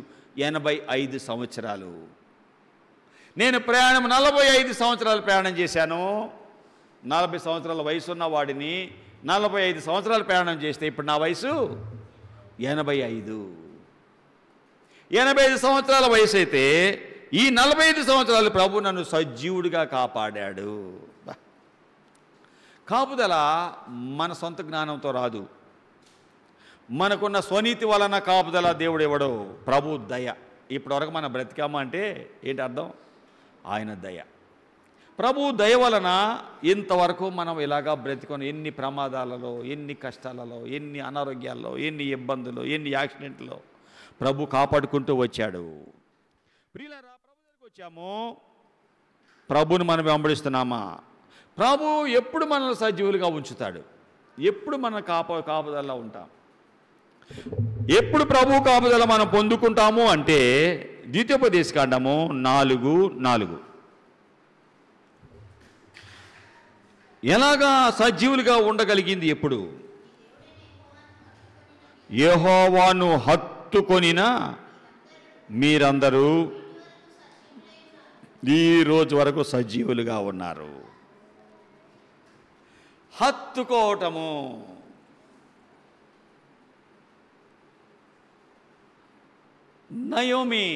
85 సంవత్సరాలు. నేను 45 సంవత్సరాలు ప్రయాణం చేశాను. 40 సంవత్సరాల వయసు ఉన్న వాడిని 45 సంవత్సరాలు ప్రయాణం చేస్తే ఇప్పుడు నా వయసు 85. 85 సంవత్సరాల వయసు అయితే ఈ 45 సంవత్సరాలు ప్రభు నన్ను సజీవుడిగా కాపాడాడు. కాపుదల మన సొంత జ్ఞానంతో రాదు. మనకున్న స్వనీతి వలన కాపుదల దేవుడు ఇవ్వడు. ప్రభు దయ. ఇప్పటివరకు మనం బ్రతికామా అంటే ఏంటి అర్థం? ఆయన దయ. ప్రభు దయ వలన ఇంతవరకు మనం ఇలాగా బ్రతికొని ఎన్ని ప్రమాదాలలో, ఎన్ని కష్టాలలో, ఎన్ని అనారోగ్యాల్లో, ఎన్ని ఇబ్బందులు, ఎన్ని యాక్సిడెంట్లో ప్రభు కాపాడుకుంటూ వచ్చాడు. ప్రియులారా, ప్రభు దగ్గరికి వచ్చాము, ప్రభుని మనం వెంబడిస్తున్నామా? ప్రభు ఎప్పుడు మనల్ని సజీవులుగా ఉంచుతాడు? ఎప్పుడు మన కాపుదలలో ఉంటాం? ఎప్పుడు ప్రభు కాపుదల మనం పొందుకుంటాము అంటే ద్వితీయోపదేశకాండము 4:4. ఎలాగా సజీవులుగా ఉండగలిగింది? ఎప్పుడు? యెహోవాను హత్తుకొనిన మీరందరూ ఈ రోజు వరకు సజీవులుగా ఉన్నారు. హత్తుకోవటము. నయోమి,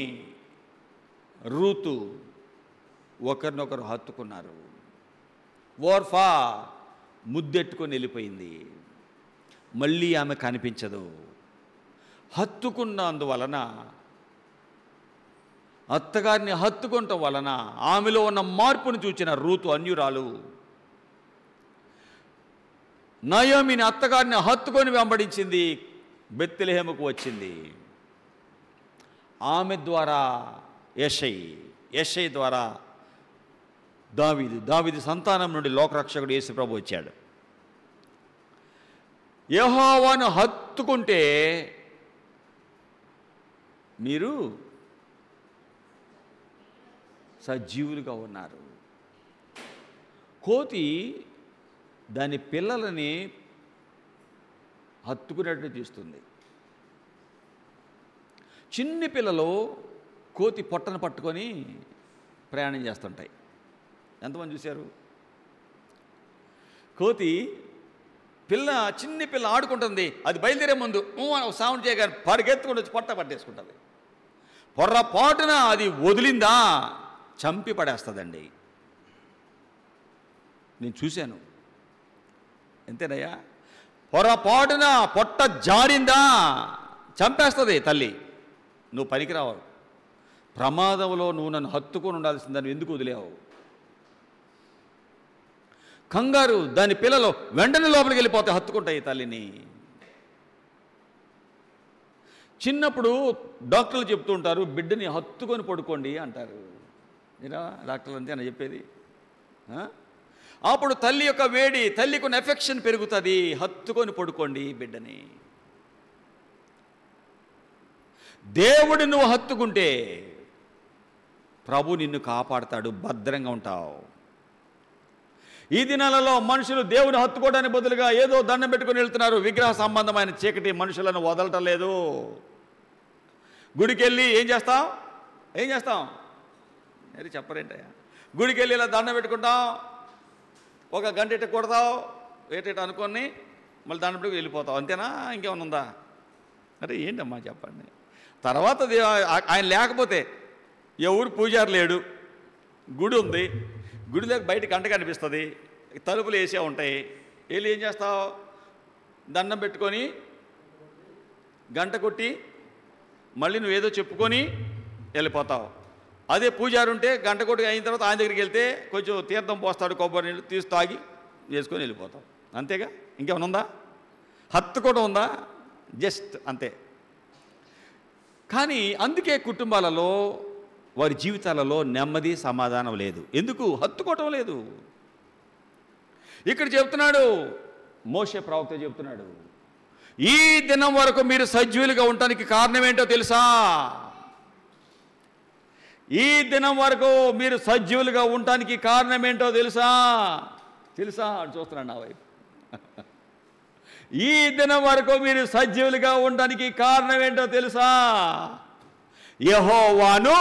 రూతు ఒకరినొకరు హత్తుకున్నారు. ఓర్ఫా ముద్దెట్టుకొని వెళ్ళిపోయింది. మళ్ళీ ఆమె కనిపించదు. హత్తుకున్నందువలన, అత్తగారిని హత్తుకుంటం వలన ఆమెలో ఉన్న మార్పును చూచిన రూతు అన్యురాలు నయోమిని అత్తగారిని హత్తుకొని వెంబడించింది. బెత్లెహేముకు వచ్చింది. ఆమె ద్వారా యెషై ద్వారా దావీదు సంతానం నుండి లోకరక్షకుడు యేసుప్రభు వచ్చాడు. యెహోవాను హత్తుకుంటే మీరు సజీవులుగా ఉన్నారు. కోతి దాని పిల్లలని హత్తుకునేట్టు తీస్తుంది. చిన్ని పిల్లలు కోతి పొట్టను పట్టుకొని ప్రయాణం చేస్తుంటాయి. ఎంతమంది చూశారు? కోతి చిన్ని పిల్ల ఆడుకుంటుంది. అది బయలుదేరే ముందు సౌండ్ చేయగానే పరిగెత్తుకుంటూ వచ్చి పొట్ట పట్టేసుకుంటుంది. పొర్రపాటున అది వదిలిందా చంపి పడేస్తుందండి. నేను చూశాను. ఎంతేనయ్యా? పొర్రపాటున పొట్ట జారిందా చంపేస్తుంది తల్లి. నువ్వు పనికిరావు, ప్రమాదంలో నువ్వు నన్ను హత్తుకొని ఉండాల్సిందని ఎందుకు వదిలేవు? కంగారు దాని పిల్లలు వెంటనే లోపలికి వెళ్ళిపోతే హత్తుకుంటాయి తల్లిని. చిన్నప్పుడు డాక్టర్లు చెప్తూ ఉంటారు, బిడ్డని హత్తుకొని పడుకోండి అంటారు. మీరా డాక్టర్లు అంతే అని చెప్పేది. అప్పుడు తల్లి యొక్క వేడి, తల్లికి ఉన్న ఎఫెక్షన్ పెరుగుతుంది. హత్తుకొని పడుకోండి బిడ్డని. దేవుడు నువ్వు హత్తుకుంటే ప్రభు నిన్ను కాపాడతాడు, భద్రంగా ఉంటావు. ఈ దినాలలో మనుషులు దేవుని హత్తుకోవడానికి బదులుగా ఏదో దండం పెట్టుకుని వెళ్తున్నారు. విగ్రహ సంబంధమైన చీకటి మనుషులను వదలటం లేదు. గుడికి వెళ్ళి ఏం చేస్తాం అది చెప్పరేంటయ్యా? గుడికి వెళ్ళి ఇలా దండం పెట్టుకుంటాం, ఒక గంట ఇట్ట కొడతావు, ఏటేట అనుకొని మళ్ళీ దండం పెట్టుకు వెళ్ళిపోతావు. అంతేనా? ఇంకేమన్నా ఉందా? అరే ఏంటమ్మా చెప్పండి. తర్వాత ఆయన లేకపోతే ఎవరు పూజారి లేడు, గుడి ఉంది, గుడిలోకి బయట గంట కనిపిస్తుంది, తలుపులు వేసే ఉంటాయి. వెళ్ళి ఏం చేస్తావు? దండం పెట్టుకొని గంట కొట్టి మళ్ళీ నువ్వేదో చెప్పుకొని వెళ్ళిపోతావు. అదే పూజారి ఉంటే గంట కొట్టి అయిన తర్వాత ఆయన దగ్గరికి వెళ్తే కొంచెం తీర్థం పోస్తాడు, కొబ్బరి నీళ్ళు తీసి తాగి చేసుకొని వెళ్ళిపోతావు. అంతేగా? ఇంకేమైనా ఉందా? హత్తుకోవడం ఉందా? జస్ట్ అంతే. కానీ అందుకే కుటుంబాలలో వారి జీవితాలలో నెమ్మది సమాధానం లేదు. ఎందుకు? హత్తుకోవటం లేదు. ఇక్కడ చెప్తున్నాడు, మోషే ప్రవక్త చెప్తున్నాడు, ఈ దినం వరకు మీరు సజీవులుగా ఉండటానికి కారణం ఏంటో తెలుసా? ఈ దినం వరకు మీరు సజీవులుగా ఉండటానికి కారణం ఏంటో తెలుసా? అని చూస్తున్నాడు నా వైపు. ఈ దినం వరకు మీరు సజీవులుగా ఉండడానికి కారణం ఏంటో తెలుసా? యెహోవాను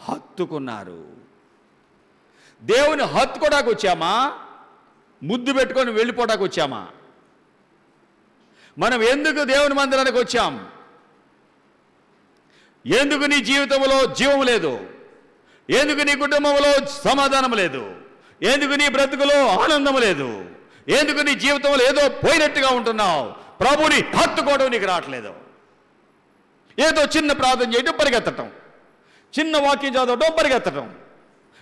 హత్తుకున్నారు. దేవుని హత్తుకోవడానికి వచ్చామా? ముద్దు పెట్టుకొని వెళ్ళిపోవడానికి వచ్చామా? మనం ఎందుకు దేవుని మందిరానికి వచ్చాం? ఎందుకు నీ జీవితంలో జీవం లేదు? ఎందుకు నీ కుటుంబంలో సమాధానం లేదు? ఎందుకు నీ బ్రతుకులో ఆనందం లేదు? ఎందుకు నీ జీవితంలో ఏదో పోయినట్టుగా ఉంటున్నావు? ప్రభుని హత్తుకోవడం నీకు రావట్లేదు. ఏదో చిన్న ప్రార్థన చేయడం పరిగెత్తటం, చిన్న వాక్యం చదవడం పరిగెత్తటం,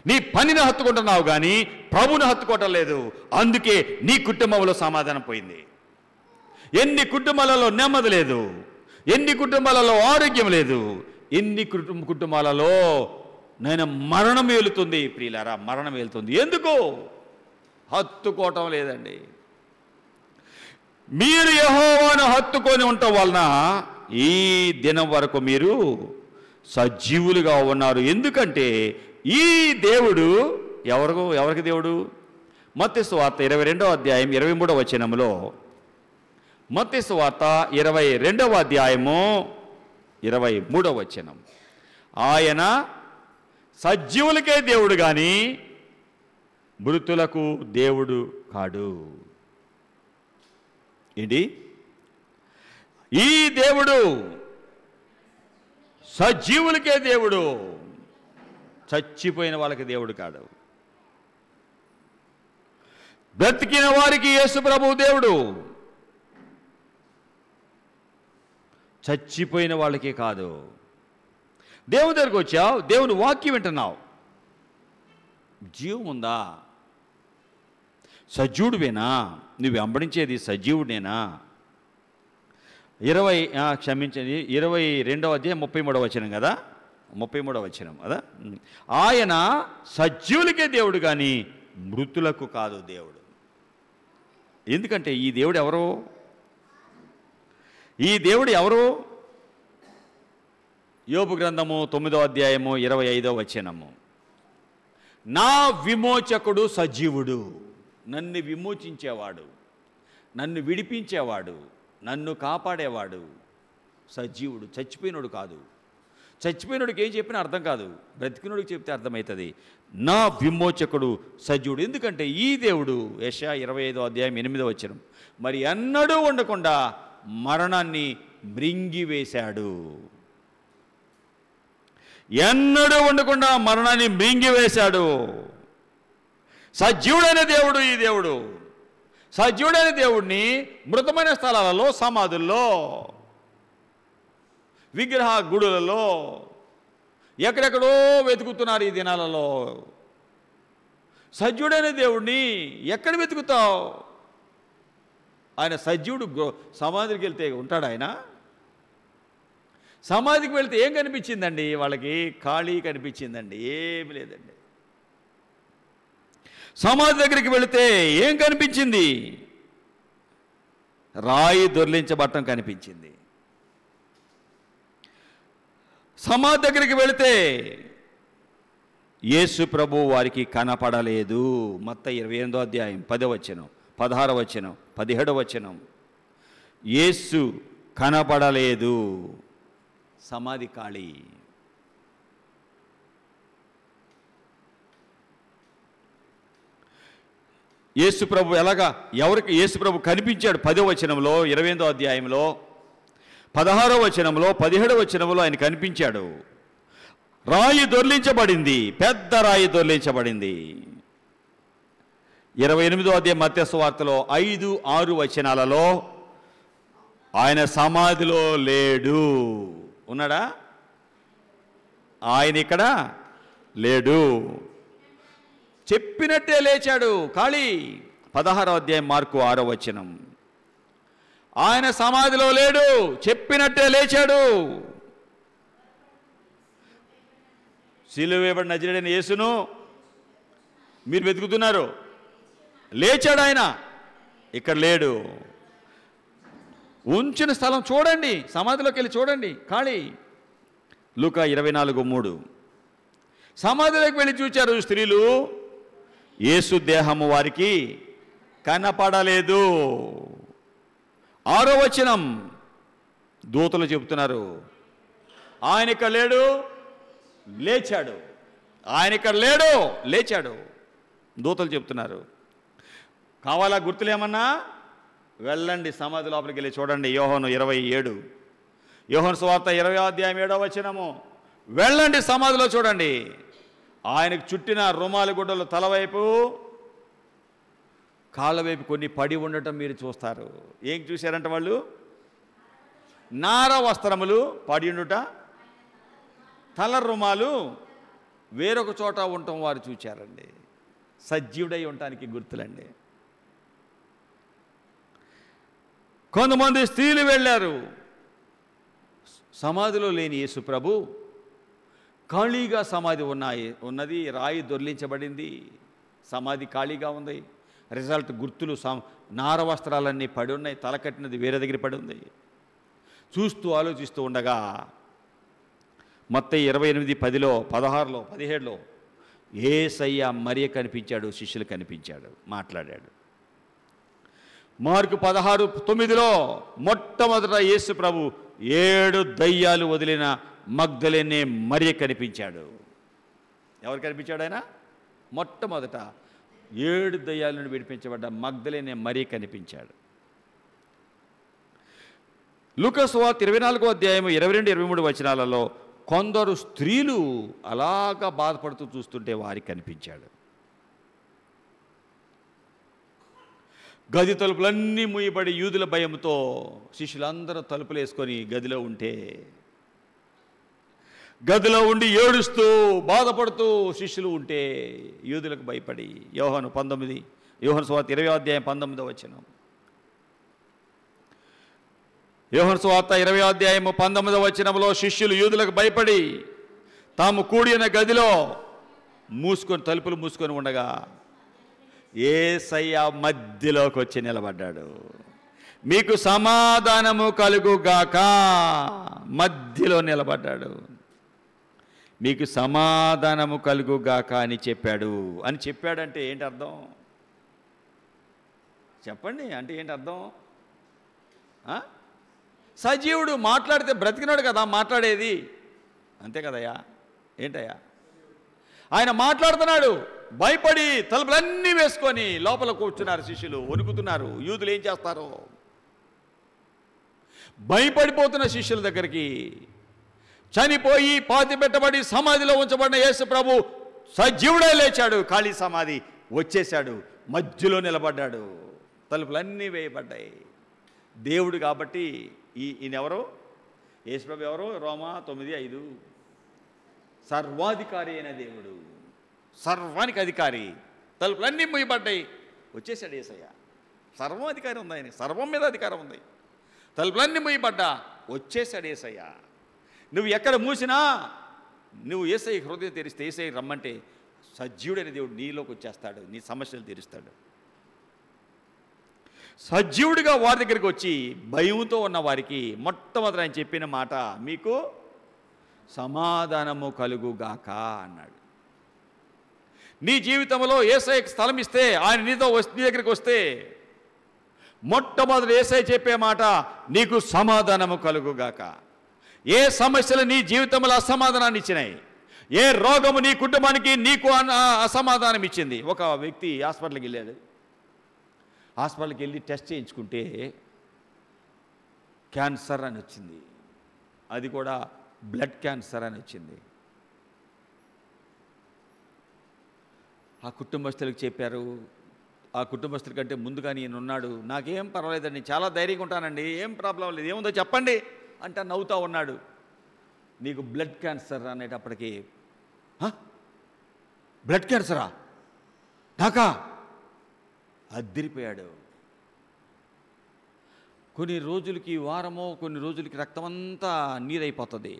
నీ పనిని హత్తుకుంటున్నావు కానీ ప్రభుని హత్తుకోవటం లేదు. అందుకే నీ కుటుంబంలో సమాధానం పోయింది. ఎన్ని కుటుంబాలలో నెమ్మది లేదు, ఎన్ని కుటుంబాలలో ఆరోగ్యం లేదు, ఎన్ని కుటుంబాలలో నేను మరణం వెళుతుంది. ప్రియులారా, మరణం వెళుతుంది. ఎందుకు? హత్తుకోవటం లేదండి. మీరు యెహోవాను హత్తుకొని ఉండటం వలన ఈ దినం వరకు మీరు సజీవులుగా ఉన్నారు. ఎందుకంటే ఈ దేవుడు ఎవరికి దేవుడు? మత్తయి సువార్త 22వ అధ్యాయం 23వ వచనంలో, మత్తయి సువార్త 22వ అధ్యాయము 23వ వచనం, ఆయన సజీవులకే దేవుడు కానీ మృతులకు దేవుడు కాడు. ఏంటి? ఈ దేవుడు సజీవులకే దేవుడు, చచ్చిపోయిన వాళ్ళకి దేవుడు కాడు. బ్రతికిన వారికి యేసు ప్రభువు దేవుడు, చచ్చిపోయిన వాళ్ళకి కాదు. దేవుని దగ్గరికి వచ్చావు, దేవుని వాక్యం వింటున్నావు, జీవం ఉందా? సజీవుడివేనా? నువ్వు వెంబడించేది సజీవుడేనా? 22వ అధ్యాయం 33వ వచనం కదా, 33వ వచనం కదా. ఆయన సజీవులకే దేవుడు కానీ మృతులకు కాదు దేవుడు. ఎందుకంటే ఈ దేవుడు ఎవరు? ఈ దేవుడు ఎవరు? యోబు గ్రంథము 9వ అధ్యాయము 25వ వచనము, నా విమోచకుడు సజీవుడు, నన్ను విమోచించేవాడు, నన్ను విడిపించేవాడు, నన్ను కాపాడేవాడు సజీవుడు, చచ్చిపోయినోడు కాదు. చచ్చిపోయినోడికి ఏం చెప్పినా అర్థం కాదు, బ్రతికినోడికి చెప్తే అర్థమవుతుంది. నా విమోచకుడు సజీవుడు. ఎందుకంటే ఈ దేవుడు యెషయా 25వ అధ్యాయం 8వ వచనం, మరి ఎన్నడూ ఉండకుండా మరణాన్ని మృంగివేశాడు. ఎన్నడూ ఉండకుండా మరణాన్ని మృంగివేశాడు. సజీవుడైన దేవుడు ఈ దేవుడు. సజీవుడైన దేవుడిని మృతమైన స్థలాలలో, సమాధుల్లో, విగ్రహ గుడులలో ఎక్కడెక్కడో వెతుకుతున్నారు ఈ దినాలలో. సజీవుడైన దేవుడిని ఎక్కడ వెతుకుతావు? ఆయన సజీవుడు. సమాధికి వెళ్తే ఉంటాడు ఆయన? సమాధికి వెళ్తే ఏం కనిపించిందండి వాళ్ళకి? ఖాళీ కనిపించిందండి, ఏమి లేదండి. సమాధి దగ్గరికి వెళితే ఏం కనిపించింది? రాయి దొర్లించబడటం కనిపించింది. సమాధి దగ్గరికి వెళితే యేసు ప్రభు వారికి కనపడలేదు. మత్తయి 28వ అధ్యాయం 10వ వచనం, 16వ వచనం, 17వ వచనం, యేసు కనపడలేదు, సమాధి ఖాళీ. యేసు ప్రభు ఎవరికి యేసు ప్రభు కనిపించాడు? 10వ వచనంలో, 28వ అధ్యాయంలో, 16వ వచనంలో, 17వ వచనంలో ఆయన కనిపించాడు. రాయి దొర్లించబడింది, పెద్ద రాయి దొర్లించబడింది. 28వ అధ్యాయం మత్తయి సువార్తలో 5, 6 వచనాలలో ఆయన సమాధిలో లేడు. ఉన్నాడా? ఆయన ఇక్కడ లేడు. చెప్పినట్టే లేచాడు, ఖాళీ. 16వ అధ్యాయం మార్కు 6వ వచనం, ఆయన సమాధిలో లేడు, చెప్పినట్టే లేచాడు. సిలువ వేయబడిన నజరేయుడైన యేసును మీరు వెతుకుతున్నారు, లేచాడు ఆయన, ఇక్కడ లేడు. ఉంచిన స్థలం చూడండి, సమాధిలోకి వెళ్ళి చూడండి, ఖాళీ. లూకా 24:3, సమాధిలోకి వెళ్ళి చూచారు స్త్రీలు, యేసు దేహము వారికి కనపడలేదు. 6వ వచనం, దూతలు చెబుతున్నారు, ఆయన ఇక్కడ లేడు, లేచాడు. ఆయన ఇక్కడ లేడు, లేచాడు. దూతలు చెప్తున్నారు. కావాలా గుర్తులేమన్నా? వెళ్ళండి సమాధి లోపలికి వెళ్ళి చూడండి. యోహాను 27, యోహాను సువార్త 20వ అధ్యాయం 7వ వచనము, వెళ్ళండి సమాధిలో చూడండి. ఆయనకు చుట్టిన రుమాలు గుడ్డలు తలవైపు కాళ్ళ వైపు కొన్ని పడి ఉండటం మీరు చూస్తారు. ఏం చూశారంట వాళ్ళు? నార వస్త్రములు పడి ఉండుట, తల రుమాలు వేరొక చోట ఉండటం వారు చూచారండి. సజీవుడై ఉండటానికి గుర్తులండి. కొంతమంది స్త్రీలు వెళ్ళారు. సమాధిలో లేని యేసు ప్రభు ఖాళీగా సమాధి ఉన్నది, రాయి దొర్లించబడింది, సమాధి ఖాళీగా ఉంది. రిజల్ట్ గుర్తులు నార వస్త్రాలన్నీ పడి ఉన్నాయి, తల కట్టినది వేరే దగ్గర పడి ఉంది. చూస్తూ ఆలోచిస్తూ ఉండగా మత్తయి 28:10లో 16లో 17లో యేసయ్య మరియ కనిపించాడు, శిష్యులు కనిపించాడు, మాట్లాడాడు. మార్కు 16:9లో మొట్టమొదట యేసు ప్రభు 7 దయ్యాలు వదిలిన మగ్దలేనే మరియ కనిపించాడు. ఎవరు కనిపించాడు? ఆయన మొట్టమొదట 7 దయ్యాల నుండి విడిపించబడ్డ మగ్దలేనే మరియ కనిపించాడు. లూకా సువార్త 24:22-23 వచనాలలో కొందరు స్త్రీలు అలాగా బాధపడుతూ చూస్తుంటే వారికి కనిపించాడు. గది తలుపులన్నీ మూయబడి యూదుల భయంతో శిష్యులందరూ తలుపులు వేసుకొని గదిలో ఉంటే, గదిలో ఉండి ఏడుస్తూ బాధపడుతూ శిష్యులు ఉంటే యూదులకు భయపడి యోహాను సువార్త 20:19 యోహాను సువార్త 20:19 శిష్యులు యూదులకు భయపడి తాము కూడిన గదిలో తలుపులు మూసుకొని ఉండగా యేసయ్య మధ్యలోకి వచ్చి నిలబడ్డాడు. మీకు సమాధానము కలుగుగాక. మధ్యలో నిలబడ్డాడు. మీకు సమాధానము కలుగుగాక అని చెప్పాడంటే ఏంటి అర్థం? చెప్పండి, అంటే ఏంటి అర్థం? సజీవుడు మాట్లాడితే బ్రతికినాడు కదా మాట్లాడేది, అంతే కదయ్యా. ఏంటయ్యా ఆయన మాట్లాడుతున్నాడు. భయపడి తలుపులన్నీ వేసుకొని లోపల కూర్చున్నారు శిష్యులు, వణుకుతున్నారు. యూదులు ఏం చేస్తారు? భయపడిపోతున్న శిష్యుల దగ్గరికి చనిపోయి పాతిపెట్టబడి సమాధిలో ఉంచబడిన యేసు ప్రభు సజీవుడే లేచాడు. ఖాళీ సమాధి వచ్చేశాడు, మధ్యలో నిలబడ్డాడు. తలుపులన్నీ వేయబడ్డాయి. దేవుడు కాబట్టి ఈయనెవరో? యేసు ప్రభు ఎవరో? రోమా 9:5 సర్వాధికారి అయిన దేవుడు, సర్వానికి అధికారి. తలుపులన్నీ మూయబడ్డాయి, వచ్చేసాడు యేసయ్య. సర్వాధికారి ఉంది ఆయన, సర్వం మీద అధికారం ఉంది. తలుపులన్నీ మూయబడ్డా వచ్చేసాడు యేసయ్య. నువ్వు ఎక్కడ మూసినా నువ్వు యేసయ్య హృదయం తెరిస్తే, యేసయ్య రమ్మంటే సజీవుడైన దేవుడు నీలోకి వచ్చేస్తాడు, నీ సమస్యలు తీరుస్తాడు. సజీవుడిగా వారి దగ్గరికి వచ్చి భయంతో ఉన్న వారికి మొట్టమొదట ఆయన చెప్పిన మాట, మీకు సమాధానము కలుగుగాక అన్నాడు. నీ జీవితంలో యేసయ్యకి స్థలం ఇస్తే, ఆయన నీ దగ్గరికి వస్తే మొట్టమొదటి యేసయ్య చెప్పే మాట, నీకు సమాధానము కలుగుగాక. ఏ సమస్యలు నీ జీవితంలో అసమాధానాన్ని ఇచ్చినాయి, ఏ రోగము నీ కుటుంబానికి నీకు అసమాధానం ఇచ్చింది. ఒక వ్యక్తి హాస్పిటల్కి వెళ్ళాడు. హాస్పిటల్కి వెళ్ళి టెస్ట్ చేయించుకుంటే క్యాన్సర్ అని వచ్చింది. అది కూడా బ్లడ్ క్యాన్సర్ అని వచ్చింది. ఆ కుటుంబస్తులకు చెప్పారు. ఆ కుటుంబస్తుల కంటే ముందుగా నేనున్నాడు, నాకేం పర్వాలేదండి, చాలా ధైర్యంగా ఉంటానండి, ఏం ప్రాబ్లం లేదు, ఏముందో చెప్పండి అంటే నవ్వుతూ ఉన్నాడు. నీకు బ్లడ్ క్యాన్సర్ అనేటప్పటికీ, బ్లడ్ క్యాన్సరా నాకా? అద్దిరిపోయాడు. కొన్ని రోజులకి, వారమో కొన్ని రోజులకి రక్తమంతా నీరైపోతుంది.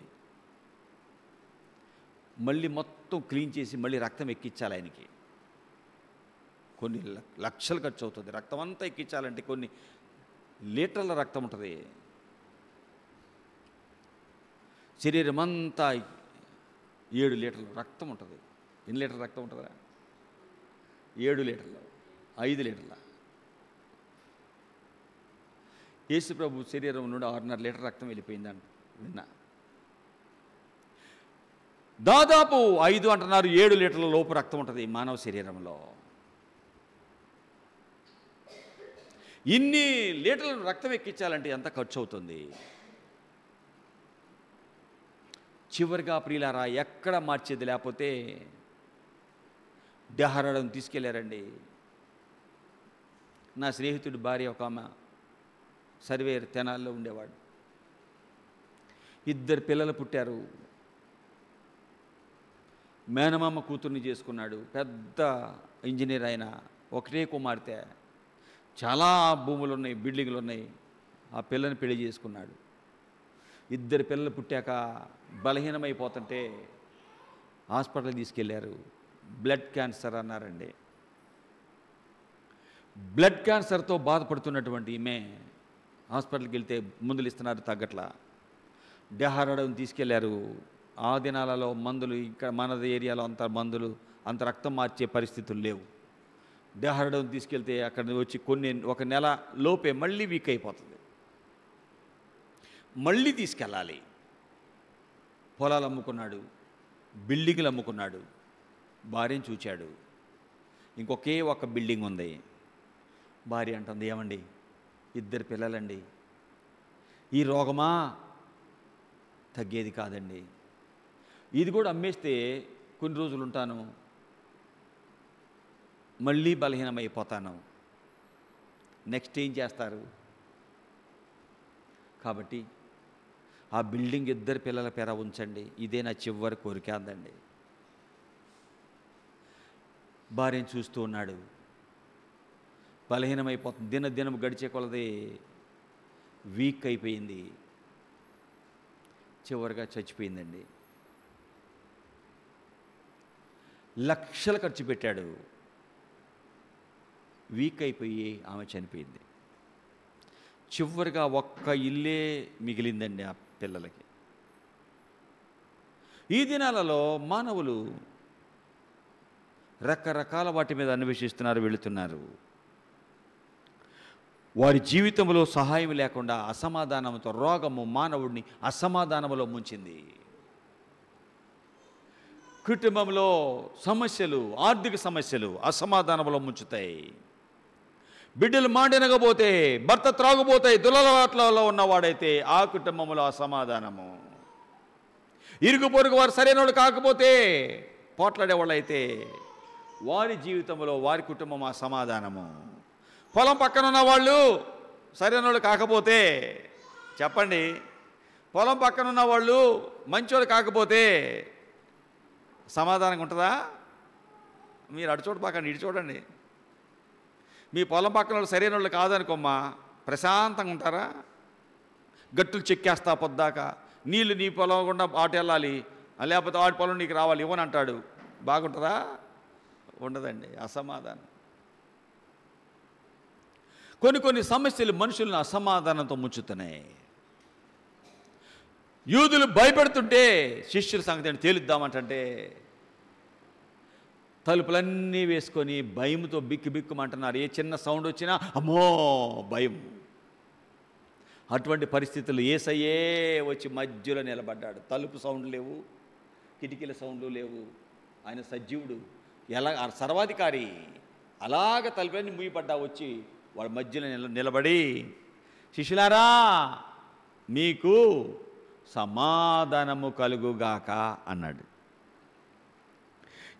మళ్ళీ మొత్తం క్లీన్ చేసి మళ్ళీ రక్తం ఎక్కించాలి ఆయనకి. కొన్ని లక్షలు ఖర్చు అవుతుంది. రక్తం అంతా ఎక్కించాలంటే కొన్ని లీటర్ల రక్తం ఉంటుంది. శరీరం అంతా 7 లీటర్ల రక్తం ఉంటుంది. ఎన్ని లీటర్ల రక్తం ఉంటుందా? 7 లీటర్లు, 5 లీటర్ల. యేసు ప్రభు శరీరం నుండి 6.5 లీటర్ రక్తం వెళ్ళిపోయిందని విన్నా. దాదాపు 5 అంటున్నారు, 7 లీటర్ల లోపు రక్తం ఉంటుంది మానవ శరీరంలో. ఇన్ని లీటర్ల రక్తం ఎక్కించాలంటే ఎంత ఖర్చు అవుతుంది? చివరిగా ప్రియులారా, ఎక్కడ మార్చేది లేకపోతే డెహ్రాడూన్ తీసుకెళ్ళారండి. నా స్నేహితుడి భార్య ఒక ఆమె సర్వేర్ తెనాల్లో ఉండేవాడు. 2 పిల్లలు పుట్టారు. మేనమామ కూతుర్ని చేసుకున్నాడు. పెద్ద ఇంజనీర్ అయిన ఒకటే కుమార్తె. చాలా భూములు ఉన్నాయి, బిల్డింగ్లు ఉన్నాయి. ఆ పిల్లని పెళ్లి చేసుకున్నాడు. 2 పిల్లలు పుట్టాక బలహీనమైపోతుంటే హాస్పిటల్ తీసుకెళ్ళారు. బ్లడ్ క్యాన్సర్ అన్నారండి. బ్లడ్ క్యాన్సర్తో బాధపడుతున్నటువంటి ఈమె హాస్పిటల్కి వెళ్తే మందులు ఇస్తున్నారు, తగ్గట్లా. డెహ్రాడూన్ తీసుకెళ్లారు. ఆ దినాలలో మందులు ఇక్కడ మన ఏరియాలో మందులు అంత రక్తం మార్చే పరిస్థితులు లేవు. డెహ్రాడూన్ తీసుకెళ్తే అక్కడ వచ్చి ఒక నెల లోపే మళ్ళీ వీక్ అయిపోతుంది. మళ్ళీ తీసుకెళ్ళాలి. పొలాలు అమ్ముకున్నాడు, బిల్డింగ్లు అమ్ముకున్నాడు, భార్యను చూచాడు. ఇంకొకే ఒక బిల్డింగ్ ఉంది. భార్య అంటుంది, ఏమండి 2 పిల్లలండి, ఈ రోగమా తగ్గేది కాదండి. ఇది కూడా అమ్మేస్తే కొన్ని రోజులు ఉంటాను, మళ్ళీ బలహీనమైపోతాను. నెక్స్ట్ ఏం చేస్తారు? కాబట్టి ఆ బిల్డింగ్ 2 పిల్లల పేర ఉంచండి, ఇదే నా చివరి కోరిక అందండి. భార్యను చూస్తూ ఉన్నాడు. బలహీనమైపోతుంది. దినం గడిచే కొలది వీక్ అయిపోయింది. చివరిగా చచ్చిపోయిందండి. లక్షలు ఖర్చు పెట్టాడు. వీక్ అయిపోయి ఆమె చనిపోయింది. చివరిగా ఒక్క ఇల్లే మిగిలిందండి ఆ పిల్లలకి. ఈ దినాలలో మానవులు రకరకాల వాటి మీద అన్వేషిస్తున్నారు, వెళుతున్నారు. వారి జీవితంలో సహాయం లేకుండా అసమాధానంతో రోగము మానవుడిని అసమాధానంలో ముంచింది. కుటుంబంలో సమస్యలు, ఆర్థిక సమస్యలు అసమాధానంలో ముంచుతాయి. బిడ్డలు మాండనకపోతే, భర్త త్రాగుపోతాయి, దురలవాట్లలో ఉన్నవాడైతే ఆ కుటుంబంలో అసమాధానము. ఇరుగు పొరుగు వారు సరైన వాళ్ళు కాకపోతే, పోట్లాడేవాళ్ళు అయితే వారి జీవితంలో వారి కుటుంబం అసమాధానము. పొలం పక్కన ఉన్న వాళ్ళు సరైన వాళ్ళు కాకపోతే, చెప్పండి, పొలం పక్కన ఉన్న వాళ్ళు మంచోళ్ళు కాకపోతే సమాధానంగా ఉంటుందా? మీరు అటు చూడపాకండి, ఇటు చూడండి. మీ పొలం పక్కన వాళ్ళు సరైన వాళ్ళు కాదనుకోమ్మా, ప్రశాంతంగా ఉంటారా? గట్టులు చెక్కేస్తా పొద్దాక, నీళ్ళు నీ పొలం గుండా ఆట వెళ్ళాలి, లేకపోతే ఆడి పొలం నీకు రావాలి ఇవ్వని అంటాడు. బాగుంటుందా? ఉండదండి, అసమాధానం. కొన్ని సమస్యలు మనుషులను అసమాధానంతో ముంచుతున్నాయి. యూదులు భయపెడుతుంటే శిష్యుల సంగతి తేలుద్దామంటే తలుపులన్నీ వేసుకొని భయంతో బిక్కుమంటున్నారు. ఏ చిన్న సౌండ్ వచ్చినా అమ్మో భయం. అటువంటి పరిస్థితులు యేసయ్యే వచ్చి మధ్యలో నిలబడ్డాడు. తలుపు సౌండ్ లేవు, కిటికీల సౌండ్లు లేవు. ఆయన సజీవుడు, ఎలా సర్వాధికారి. అలాగ తలుపులన్నీ మూయపడ్డా వచ్చి వాడి మధ్యలో నిలబడి, శిష్యులారా మీకు సమాధానము కలుగుగాక అన్నాడు.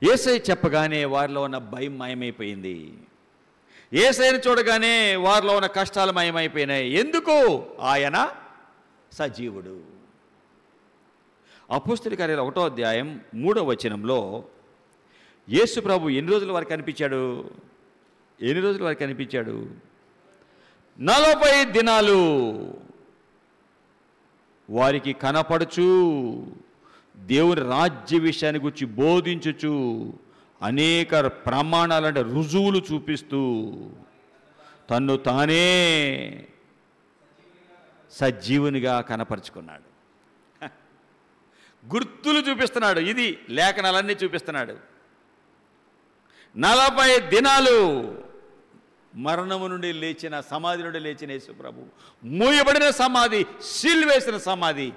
యేసయ్య చెప్పగానే వారిలో ఉన్న భయం మాయమైపోయింది. యేసయ్యను చూడగానే వారిలో ఉన్న కష్టాలు మాయమైపోయినాయి. ఎందుకు? ఆయన సజీవుడు. అపోస్తలుల కార్యాలు 1వ అధ్యాయం 3వ వచనంలో యేసు ప్రభు ఎన్ని రోజుల వరకు కనిపించాడు? 40 దినాలు వారికి కనపడుచు దేవుని రాజ్య విషయాన్ని గురించి బోధించుచు అనేక ప్రమాణాలంటే రుజువులు చూపిస్తూ తన్ను తానే సజీవునిగా కనపరుచుకున్నాడు. గుర్తులు చూపిస్తున్నాడు. ఇది లేఖనాలన్నీ చూపిస్తున్నాడు. 40 దినాలు మరణము నుండి లేచిన, సమాధి నుండి లేచిన యేసు ప్రభు, మూయబడిన సమాధి, సీల్ వేసిన సమాధి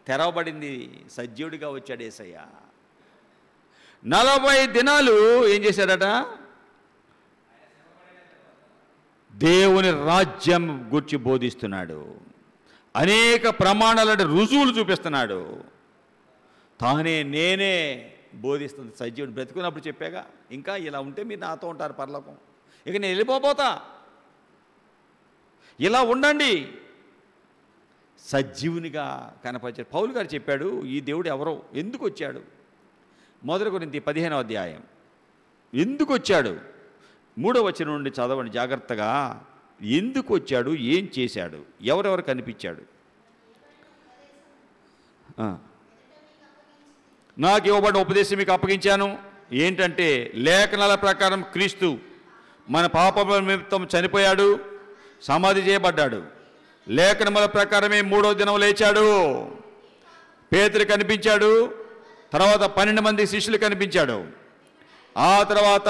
తెరవబడింది. సజీవుడిగా వచ్చాడు యేసయ్య. 40 దినాలు ఏం చేశాడట? దేవుని రాజ్యం గురించి బోధిస్తున్నాడు. అనేక ప్రమాణాలంటే రుజువులు చూపిస్తున్నాడు. తానే నేనే బోధిస్తుంది. సజీవుడు బ్రతుకున్నప్పుడు చెప్పాగా, ఇంకా ఇలా ఉంటే మీరు నాతో ఉంటారు పరలోకం, ఇక నేను వెళ్ళిపోతా, ఇలా ఉండండి. సజీవునిగా కనపరిచాడు. పౌలు గారు చెప్పాడు, ఈ దేవుడు ఎవరో, ఎందుకు వచ్చాడు. 1 కొరింథీ 15వ అధ్యాయం. ఎందుకు వచ్చాడు? 3వ వచనం నుండి చదవండి జాగ్రత్తగా. ఎందుకు వచ్చాడు, ఏం చేశాడు, ఎవరెవరు కనిపించాడు. నాకు ఇవ్వబడిన ఉపదేశం మీకు అప్పగించాను. ఏంటంటే, లేఖనాల ప్రకారం క్రీస్తు మన పాపముల నిమిత్తం చనిపోయాడు, సమాధి చేయబడ్డాడు. లేఖనముల ప్రకారమే 3వ దినం లేచాడు. పేతురు కనిపించాడు. తర్వాత 12 మంది శిష్యులు కనిపించాడు. ఆ తర్వాత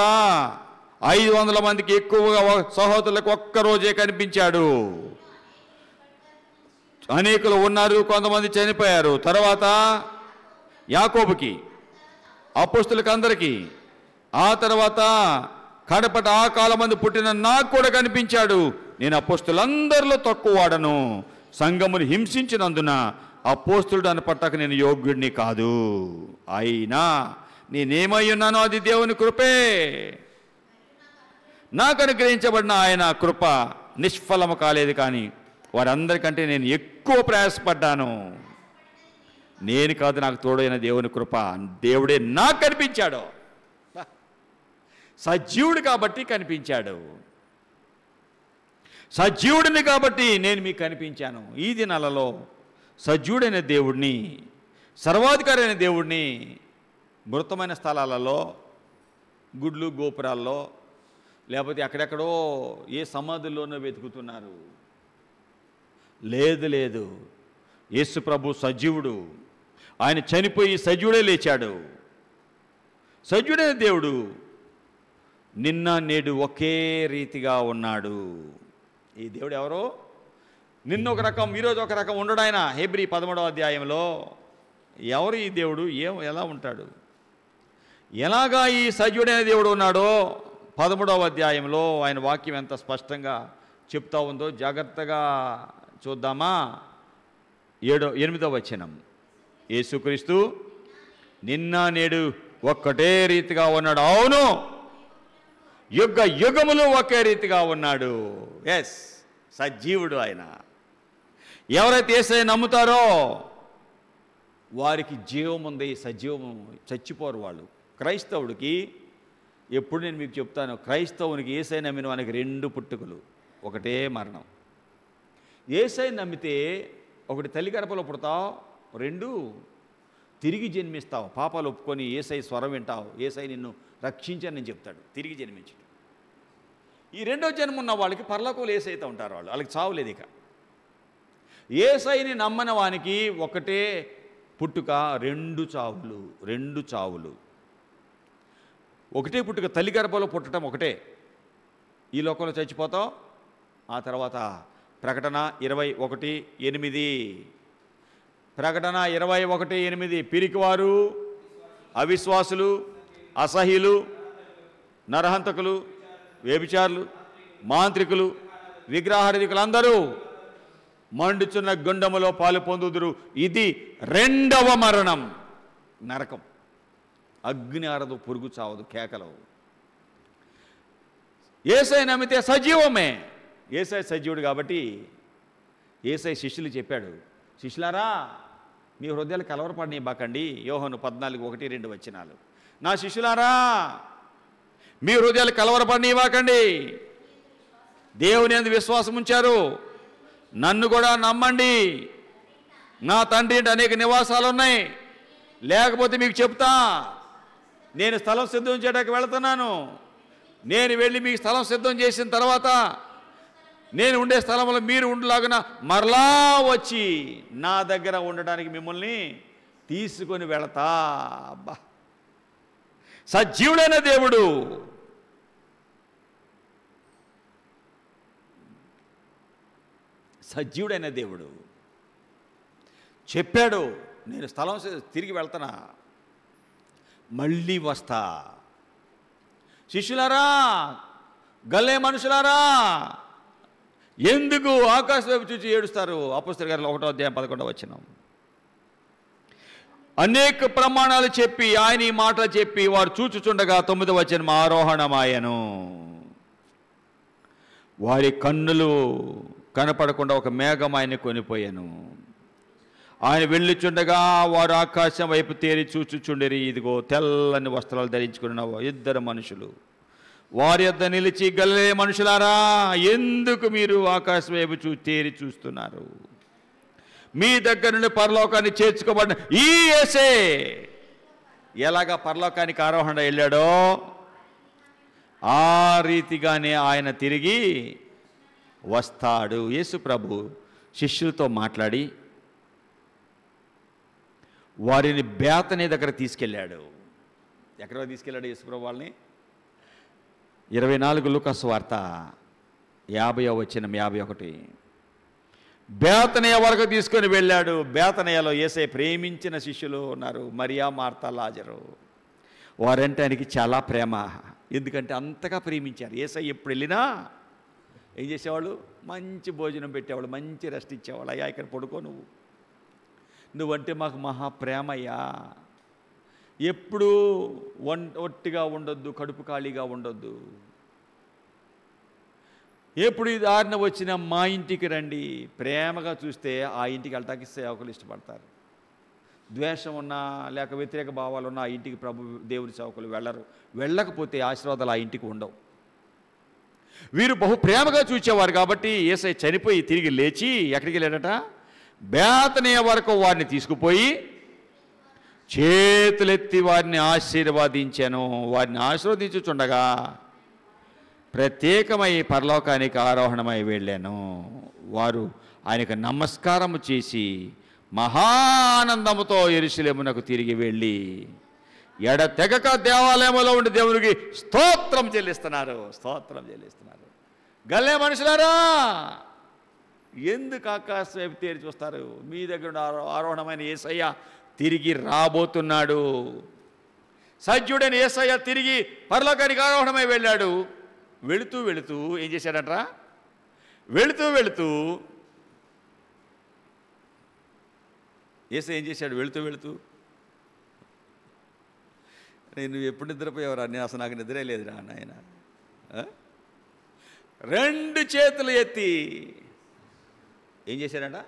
500 మందికి ఎక్కువగా సహోదరులకు ఒక్కరోజే కనిపించాడు. అనేకులు ఉన్నారు, కొంతమంది చనిపోయారు. తర్వాత యాకోబుకి, అపోస్తులకు అందరికీ, ఆ తర్వాత కడపట ఆ కాలమందు పుట్టిన నాకు కూడా కనిపించాడు. నేను అపోస్తులందరిలో తక్కువ వాడను. సంఘమును హింసించినందున అపోస్తులుడు అనపట్టక నేను యోగ్యుడిని కాదు. అయినా నేనేమై ఉన్నానో అది దేవుని కృపే. నాకు అనుగ్రహించబడిన ఆయన కృప నిష్ఫలము కాలేదు, కానీ వారందరికంటే నేను ఎక్కువ ప్రయాసపడ్డాను. నేను కాదు, నాకు తోడైన దేవుని కృప. దేవుడే నాకు కనిపించాడు. సజీవుడు కాబట్టి కనిపించాడు. సజీవుడిని కాబట్టి నేను మీకు కనిపించాను. ఈ దినాలలో సజీవుడైన దేవుడిని, సర్వాధికారి అయిన దేవుడిని మృతమైన స్థలాలలో, గుడ్లు గోపురాల్లో, లేకపోతే ఎక్కడెక్కడో ఏ సమాధుల్లోనో వెతుకుతున్నారు. లేదు లేదు, యేసు ప్రభు సజీవుడు. ఆయన చనిపోయి సజీవుడే లేచాడు. సజీవుడైన దేవుడు నిన్న నేడు ఒకే రీతిగా ఉన్నాడు. ఈ దేవుడు ఎవరో, నిన్న ఒక రకం, ఈరోజు ఒక రకం ఉండడు ఆయన. హెబ్రీ 13వ అధ్యాయంలో ఎవరు ఈ దేవుడు, ఎలా ఉంటాడు, ఎలాగా ఈ సజీవుడైన దేవుడు ఉన్నాడో 13వ అధ్యాయంలో ఆయన వాక్యం ఎంత స్పష్టంగా చెప్తా ఉందో జాగ్రత్తగా చూద్దామా. 8వ వచనం. యేసుక్రీస్తు నిన్న నేడు ఒక్కటే రీతిగా ఉన్నాడు. అవును, యుగ యుగములు ఒకే రీతిగా ఉన్నాడు. ఎస్, సజీవుడు ఆయన. ఎవరైతే యేసయ్య నమ్ముతారో వారికి జీవం ఉంది. సజీవము, చచ్చిపోరు వాళ్ళు. క్రైస్తవుడికి ఎప్పుడు నేను మీకు చెప్తాను, క్రైస్తవునికి యేసయ్య నమ్మిన వానికి 2 పుట్టుకలు, ఒకటే మరణం. యేసయ్య నమ్మితే ఒకటి తల్లి గర్భంలో పుడతావు, 2 తిరిగి జన్మిస్తావు. పాపాలు ఒప్పుకొని యేసయ్య స్వరం వింటావు, యేసయ్య నిన్ను రక్షించని నేను చెప్తాడు, తిరిగి జన్మించడు. ఈ 2వ జన్మ ఉన్న వాళ్ళకి పరలోకంలో యేసయ్యతో ఉంటారు. వాళ్ళకి చావులేదు. ఇక యేసయ్యని నమ్మని వానికి ఒకటే పుట్టుక, 2 చావులు. 2 చావులు, ఒకటే పుట్టుక. తల్లి గర్భంలో పుట్టడం ఒకటే. ఈ లోకంలో చచ్చిపోతాం. ఆ తర్వాత ప్రకటన 21:8, ప్రకటన 21:8, పిరికివారు, అవిశ్వాసులు, అసహ్యులు, నరహంతకులు, వ్యభిచారులు, మాంత్రికులు, విగ్రహారాధికులు అందరూ మండుచున్న గుండములో పాలు పొందుదురు. ఇది 2వ మరణం, నరకం. అగ్ని ఆరదు, పురుగు చావదు, కేకలు. యేసయ్య నమ్మితే సజీవమే. యేసయ్య సజీవుడు కాబట్టి యేసయ్య శిష్యులు చెప్పాడు, శిష్యులారా మీ హృదయాలు కలవరపడనివ్వకండి. యోహాను 14:1-2 వచనాలు. నా శిష్యులారా మీ హృదయాలు కలవరపడనివ్వకండి. దేవుని యందు విశ్వాసం ఉంచారు, నన్ను కూడా నమ్మండి. నా తండ్రి ఇంటి అనేక నివాసాలు ఉన్నాయి, లేకపోతే మీకు చెప్తా. నేను స్థలం సిద్ధం చేయడానికి వెళుతున్నాను. నేను వెళ్ళి మీకు స్థలం సిద్ధం చేసిన తర్వాత నేను ఉండే స్థలంలో మీరు ఉండలాగిన మరలా వచ్చి నా దగ్గర ఉండడానికి మిమ్మల్ని తీసుకొని వెళతా. అబ్బా, సజీవుడైన దేవుడు. సజీవుడైన దేవుడు చెప్పాడు, నేను స్థలం తిరిగి వెళ్తానా, మళ్ళీ వస్తా. శిష్యులారా, గల్లే మనుషులారా, ఎందుకు ఆకాశం వైపు చూసి ఏడుస్తారు? అపోస్తలుల కార్యాలు 1వ అధ్యాయం 11వ వచనం. అనేక ప్రమాణాలు చెప్పి ఆయన ఈ మాటలు చెప్పి వారు చూచుచుండగా 9వ వచనం, ఆరోహణమాయను. వారి కన్నులు కనపడకుండా ఒక మేఘం ఆయన్ని కొనిపోయాను. ఆయన వెళ్ళిచుండగా వారు ఆకాశం వైపు తేరి చూచుచుండిరి. ఇదిగో తెల్లని వస్త్రాలు ధరించుకున్న 2 మనుషులు వారి యొద్ద నిలిచి, గలిలయ మనుషులారా, ఎందుకు మీరు ఆకాశం వైపు తేరి చూస్తున్నారు? మీ దగ్గర నుండి పరలోకాన్ని చేర్చుకోబడిన ఈ యేసే ఎలాగా పరలోకానికి ఆరోహణ వెళ్ళాడో ఆ రీతిగానే ఆయన తిరిగి వస్తాడు. యేసు ప్రభు శిష్యులతో మాట్లాడి వారిని బేతనీ దగ్గర తీసుకెళ్ళాడు. ఎక్కడో తీసుకెళ్ళాడు యేసు ప్రభు వాళ్ళని? 24 లూకాసు వార్త 50వ వచనం 51. బేతనియ వరకు తీసుకొని వెళ్ళాడు. బేతనియలో యేసయ్య ప్రేమించిన శిష్యులు ఉన్నారు, మరియా, మార్తా, లాజరు. వారంటే ఆయనకి చాలా ప్రేమ. ఎందుకంటే అంతగా ప్రేమించారు. యేసయ్య ఎప్పుడు వెళ్ళినా ఏం చేసేవాళ్ళు? మంచి భోజనం పెట్టేవాళ్ళు, మంచి రెస్ట్ ఇచ్చేవాళ్ళు. అయ్యా ఇక్కడ పడుకో, నువ్వంటే మాకు మహా ప్రేమయ్యా, ఎప్పుడు ఒట్టిగా ఉండొద్దు, కడుపు ఖాళీగా ఉండొద్దు, ఎప్పుడు ఈ దారిన వచ్చిన మా ఇంటికి రండి. ప్రేమగా చూస్తే ఆ ఇంటికి వెళ్ళటానికి సేవకులు ఇష్టపడతారు. ద్వేషం ఉన్నా లేక వ్యతిరేక భావాలు ఉన్నా ఆ ఇంటికి దేవుని సేవకులు వెళ్ళరు. వెళ్ళకపోతే ఆశీర్వాదాలు ఆ ఇంటికి ఉండవు. వీరు బహు ప్రేమగా చూచేవారు కాబట్టి యేసయ్య చనిపోయి తిరిగి లేచి ఎక్కడికి వెళ్ళాడట? బేతనియ వరకు వారిని తీసుకుపోయి చేతులెత్తి వారిని ఆశీర్వదించాను. వారిని ఆశీర్వదించుచుండగా ప్రత్యేకమై పరలోకానికి ఆరోహణమై వెళ్ళాను. వారు ఆయనకు నమస్కారము చేసి మహానందముతో యెరూషలేమునకు తిరిగి వెళ్ళి ఎడతెగక దేవాలయంలో ఉండి దేవునికి స్తోత్రం చెల్లిస్తున్నారు. గలిలయ మనుషులారా, ఎందుకు ఆకాశం వైపు తేరి చూస్తారు? మీ దగ్గర ఆరోహణమైన యేసయ్య తిరిగి రాబోతున్నాడు. సజ్జుడైన యేసయ్య తిరిగి పరలోకానికి ఆరోహణమై వెళ్ళాడు. వెళుతూ వెళుతూ ఏం చేశాడంట్రా? వెళుతూ యేసయ్య ఏం చేశాడు? వెళుతూ నువ్వు ఎప్పుడు నిద్రపోయేవరా? నేను అసలు నాకు నిద్రే లేదురా నాయన. 2 చేతులు ఎత్తి ఏం చేశాడంట?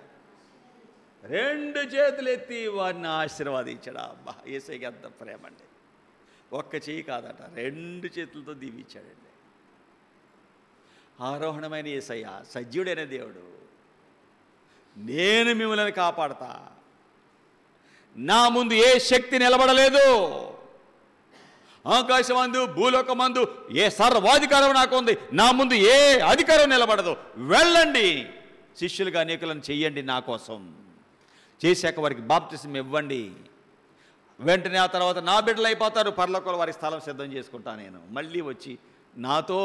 2 చేతులు ఎత్తి వారిని ఆశీర్వాదించాడు. అబ్బా, యేసయ్యకి అంత ప్రేమ అండి. ఒక్క చెయ్యి కాదట, 2 చేతులతో దీవించాడండి. ఆరోహణమైన యేసయ్య, సజీవుడైన దేవుడు, నేను మిమ్మల్ని కాపాడతా, నా ముందు ఏ శక్తి నిలబడలేదు, ఆకాశమందు భూలోకమందు ఏ సర్వాధికారం నాకు ఉంది, నా ముందు ఏ అధికారం నిలబడదు. వెళ్ళండి, శిష్యులుగా అనేకులను చెయ్యండి, నా కోసం చేశాక వారికి బాప్తిసం ఇవ్వండి. వెంటనే ఆ తర్వాత నా బిడ్డలు అయిపోతారు, పరలోకంలో వారి స్థలం సిద్ధం చేసుకుంటా. నేను మళ్ళీ వచ్చి నాతో,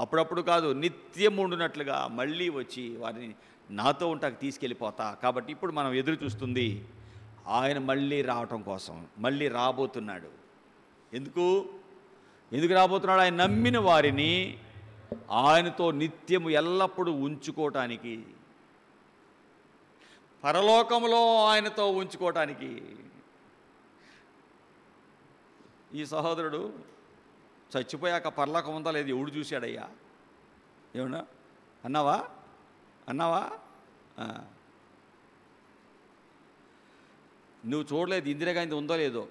అప్పుడప్పుడు కాదు నిత్యం ఉండునట్లుగా మళ్ళీ వచ్చి వారిని నాతో ఉంటాక తీసుకెళ్ళిపోతా. కాబట్టి ఇప్పుడు మనం ఎదురు చూస్తుంది ఆయన మళ్ళీ రావటం కోసం. మళ్ళీ రాబోతున్నాడు. ఎందుకు రాబోతున్నాడు? ఆయన నమ్మిన వారిని ఆయనతో నిత్యము ఎల్లప్పుడూ ఉంచుకోవటానికి, పరలోకంలో ఆయనతో ఉంచుకోవటానికి. ఈ సహోదరుడు చచ్చిపోయాక పరలోకం ఉందా లేదు ఎవడు చూశాడయ్యా? ఏమన్నా అన్నావా? నువ్వు చూడలేదు ఇందిరాగాంధీ ఉందో లేదో,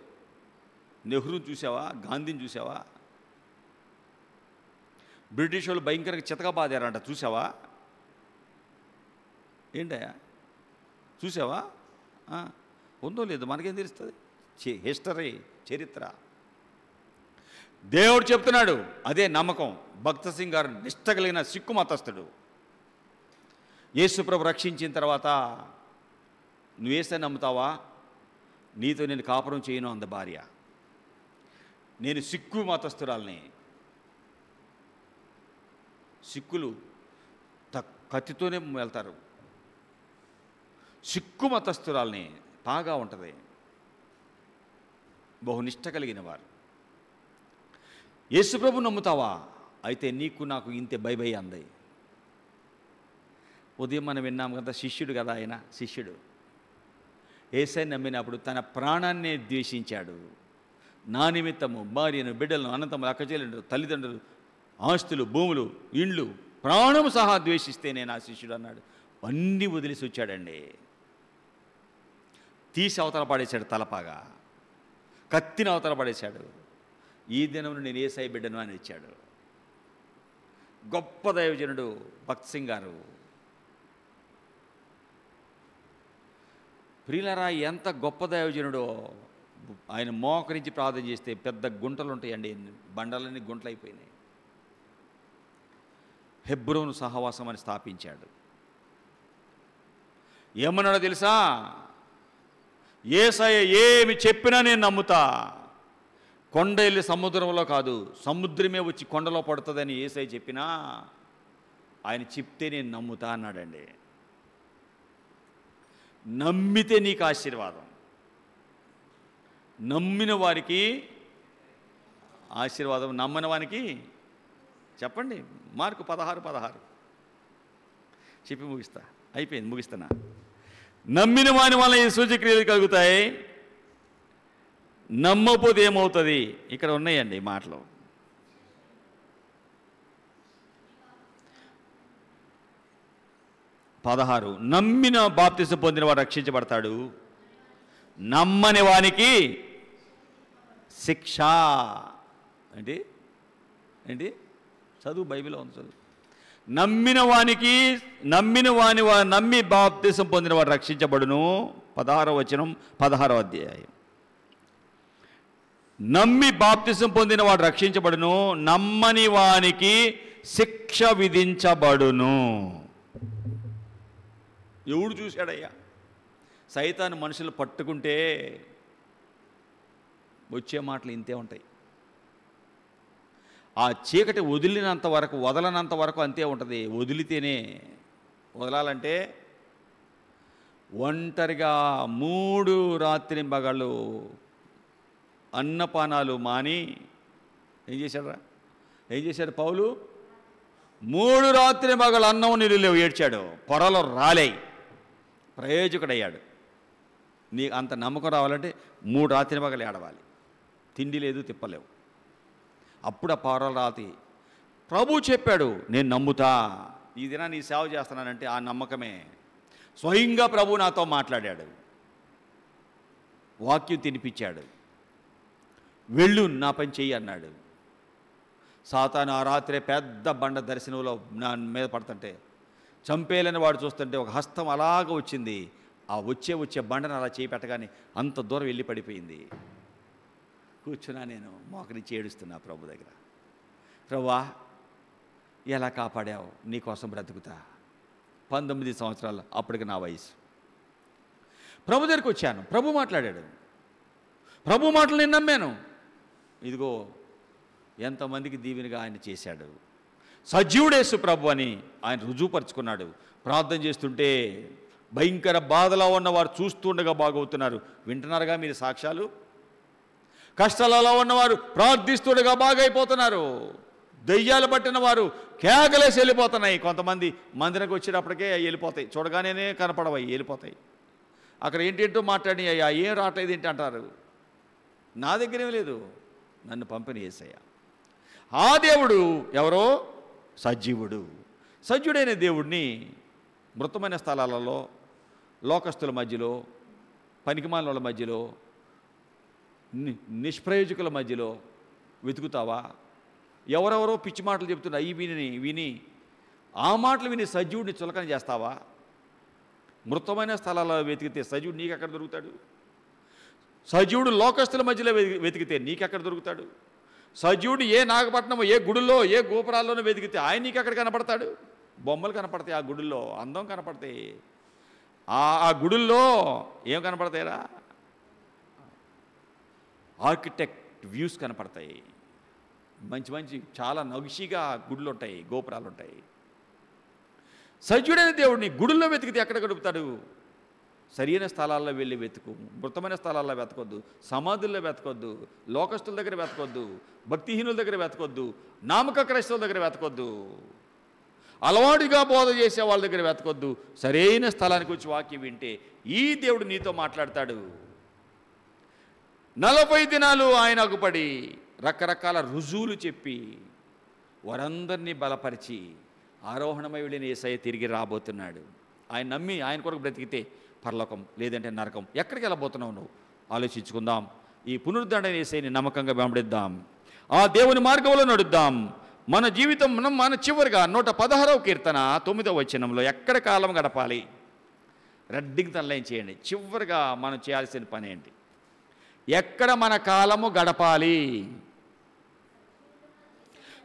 నెహ్రూని చూసావా, గాంధీని చూసావా? బ్రిటిష్ వాళ్ళు భయంకరంగా చితకబాదారంట, చూసావా? ఏంటయ్యా చూసావా? ఉందో లేదో మనకేం తెలుస్తుంది? హిస్టరీ, చరిత్ర. దేవుడు చెప్తున్నాడు, అదే నమ్మకం. భక్త సింగ్ గారు నిష్ట కలిగిన సిక్కు మతస్థుడు. యేసుప్రభు రక్షించిన తర్వాత నువ్వు యేసయ్యని నమ్ముతావా? నీతో నేను కాపురం చేయను అంద భార్య. నేను సిక్కు మతస్థురాల్ని. సిక్కులు కత్తితోనే వెళ్తారు. సిక్కు మతస్థురాల్ని, బాగా ఉంటుంది, బహునిష్ట కలిగిన వారు. యేసుప్రభు నమ్ముతావా? అయితే నీకు నాకు ఇంతే బై అంది. ఉదయం మనం విన్నాం కదా, శిష్యుడు కదా ఆయన. శిష్యుడు యేసయ్యని నమ్మినప్పుడు తన ప్రాణాన్నే ద్వేషించాడు. నా నిమిత్తము భార్యను, బిడ్డలను, అనంతములు, అక్కచెల్లెలు, తల్లిదండ్రులు, ఆస్తులు, భూములు, ఇండ్లు ప్రాణం సహా ద్వేషిస్తే నేను ఆ శిష్యుడు అన్నాడు. అన్నీ వదిలేసి వచ్చాడండి. తీసి అవతల పడేశాడు తలపాగా, కత్తిని అవతల పడేశాడు. ఈ దినమును నేను యేసయ్య బిడ్డను అని ఇచ్చాడు. గొప్ప దైవజనుడు భక్త్ సింగ్ గారు. ప్రియులారా, ఎంత గొప్ప దైవజనుడో. ఆయన మోకరించి ప్రార్థన చేస్తే పెద్ద గుంటలు ఉంటాయండి, బండలన్నీ గుంటలు అయిపోయినాయి. హెబ్రోను సహవాసం అని స్థాపించాడు. ఏమన్నాడో తెలుసా? యేసయ్య ఏమి చెప్పినా నేను నమ్ముతా. కొండ వెళ్ళి సముద్రంలో కాదు, సముద్రమే వచ్చి కొండలో పడుతుందని యేసయ్య చెప్పినా ఆయన చెప్తే నేను నమ్ముతా అన్నాడండి. నమ్మితే నీకు ఆశీర్వాదం, నమ్మిన వారికి ఆశీర్వాదం, నమ్మని వానికి చెప్పండి. మార్కు 16:16 చెప్పి ముగిస్తా. అయిపోయింది, ముగిస్తున్నా. నమ్మిన వాని వల్ల ఈ సూచక్రియలు కలుగుతాయి, నమ్మకపోతే ఏమవుతుంది? ఇక్కడ ఉన్నాయండి మాటలు. నమ్మిన బాప్తిసం పొందిన వాడు రక్షించబడతాడు, నమ్మని వానికి శిక్ష. ఏంటి ఏంటి చదువు, బైబిల్లో ఉంది, చదువు. నమ్మి బాప్తిసం పొందిన వాడు రక్షించబడును. 16వ వచనం, 16వ అధ్యాయం. నమ్మి బాప్తిసం పొందిన వాడు రక్షించబడును, నమ్మని వానికి శిక్ష విధించబడును. ఎవడు చూశాడయ్యా? సైతాను మనుషులు పట్టుకుంటే వచ్చే మాటలు ఇంతే ఉంటాయి. ఆ చీకటి వదలనంత వరకు అంతే ఉంటుంది. వదిలితేనే, వదలాలంటే ఒంటరిగా 3 రాత్రింబగళ్ళు అన్నపానాలు మాని ఏం చేశాడు పౌలు? 3 రాత్రింబగళ్ళు అన్నం నీళ్ళు లేవు, ఏడ్చాడు. పొరలో రాలే, ప్రయోజకుడయ్యాడు. నీకు అంత నమ్మకం రావాలంటే 3 రాత్రింబగళ్ళు ఏడవాలి. తిండి లేదు, తిప్పలేవు. అప్పుడు ఆ పొరలు రాతి. ప్రభు చెప్పాడు, నేను నమ్ముతా. ఈ దినాన్ని నీ సేవ చేస్తున్నానంటే ఆ నమ్మకమే. స్వయంగా ప్రభు నాతో మాట్లాడాడు, వాక్యం తినిపించాడు. వెళ్ళు, నా పని చెయ్యి అన్నాడు. సాతాను ఆ రాత్రే పెద్ద బండ దర్శనంలో నా మీద పడుతుంటే, చంపేయాలని వాడు చూస్తుంటే ఒక హస్తం అలాగ వచ్చింది. ఆ వచ్చే బండను అలా చేయి పెట్టగానే అంత దూరం వెళ్ళి పడిపోయింది. కూర్చున్నా, నేను మోకరించి ఏడుస్తున్నా ప్రభు దగ్గర. ప్రభువా, ఎలా కాపాడావు? నీకోసం బ్రతుకుతా. 19 సంవత్సరాలు అప్పటికి నా వయసు. ప్రభు దగ్గరికి వచ్చాను, ప్రభు మాట్లాడాడు. ప్రభు మాటలు నేను నమ్మాను. ఇదిగో ఎంతమందికి దీవెనగా ఆయన చేశాడు. సజీవుడేసు ప్రభు అని ఆయన రుజువుపరుచుకున్నాడు. ప్రార్థన చేస్తుంటే భయంకర బాధలో ఉన్నవారు చూస్తుండగా బాగవుతున్నారు. వింటున్నారుగా మీరు సాక్ష్యాలు. కష్టాలలో ఉన్నవారు ప్రార్థిస్తుండగా బాగైపోతున్నారు. దెయ్యాలు పట్టిన వారు కేకలేసి వెళ్ళిపోతున్నాయి. కొంతమంది మందిరకు వచ్చేటప్పటికే వెళ్ళిపోతాయి, చూడగానే కనపడవయి, వెళ్ళిపోతాయి. అక్కడ ఏంటేంటో మాట్లాడి, అయ్యా ఏం రావట్లేదు ఏంటి అంటారు. నా దగ్గరేం లేదు, నన్ను పంపిణీ యేసయ్య. ఆ దేవుడు ఎవరో? సజీవుడు. సజీవుడైన దేవుడిని మృతమైన స్థలాలలో, లోకస్తుల మధ్యలో, పనికిమాలిన మధ్యలో, నిష్ప్రయోజకుల మధ్యలో వెతుకుతావా? ఎవరెవరో పిచ్చి మాటలు చెప్తున్నా ఈ విని ఆ మాటలు విని సజీవుడిని చులకన చేస్తావా? మృతమైన స్థలాల్లో వెతికితే సజీవుడు నీకెక్కడ దొరుకుతాడు? సజీవుడు లోకస్తుల మధ్యలో వెతికితే నీకెక్కడ దొరుకుతాడు? సజీవుడు ఏ నాగపట్నం, ఏ గుడుల్లో, ఏ గోపురాల్లోనూ వెతికితే ఆయన నీకెక్కడ కనపడతాడు? బొమ్మలు కనపడతాయి ఆ గుడుల్లో, అందం కనపడతాయి ఆ గుడుల్లో. ఏం కనపడతాయిరా? ఆర్కిటెక్ట్ వ్యూస్ కనపడతాయి. మంచి చాలా నగిషిగా గుడులు ఉంటాయి, గోపురాలు ఉంటాయి. సజీవుడైన దేవుడిని గుడుల్లో వెతికితే ఎక్కడ గడుపుతాడు? సరైన స్థలాల్లో వెళ్ళి వెతుకు. మృతమైన స్థలాల్లో వెతకొద్దు, సమాధుల్లో వెతకొద్దు, లోకస్తుల దగ్గర వెతకొద్దు, భక్తిహీనుల దగ్గర వెతకొద్దు, నామక క్రైస్తవుల దగ్గర వెతకొద్దు, అలవాటుగా బోధ చేసే వాళ్ళ దగ్గర వెతకొద్దు. సరైన స్థలానికి వచ్చి వాక్యం వింటే ఈ దేవుడు నీతో మాట్లాడతాడు. 40 దినాలు ఆయన అగుపడి రకరకాల రుజువులు చెప్పి వారందరినీ బలపరిచి ఆరోహణమై వెళ్ళిన యేసయ్య తిరిగి రాబోతున్నాడు. ఆయన నమ్మి ఆయన కొరకు బ్రతికితే పరలోకం, లేదంటే నరకం. ఎక్కడికి వెళ్ళబోతున్నావు నువ్వు? ఆలోచించుకుందాం. ఈ పునరుద్ధరణ యేసయ్యని నమ్మకంగా వెంబడిద్దాం. ఆ దేవుని మార్గంలో నడుద్దాం. మన జీవితం మన చివరిగా 116వ కీర్తన 9వ వచనంలో ఎక్కడ కాలం గడపాలి? రెడ్డింగ్ తనలైన్ చేయండి. చివరిగా మనం చేయాల్సిన పని ఏంటి? ఎక్కడ మన కాలము గడపాలి?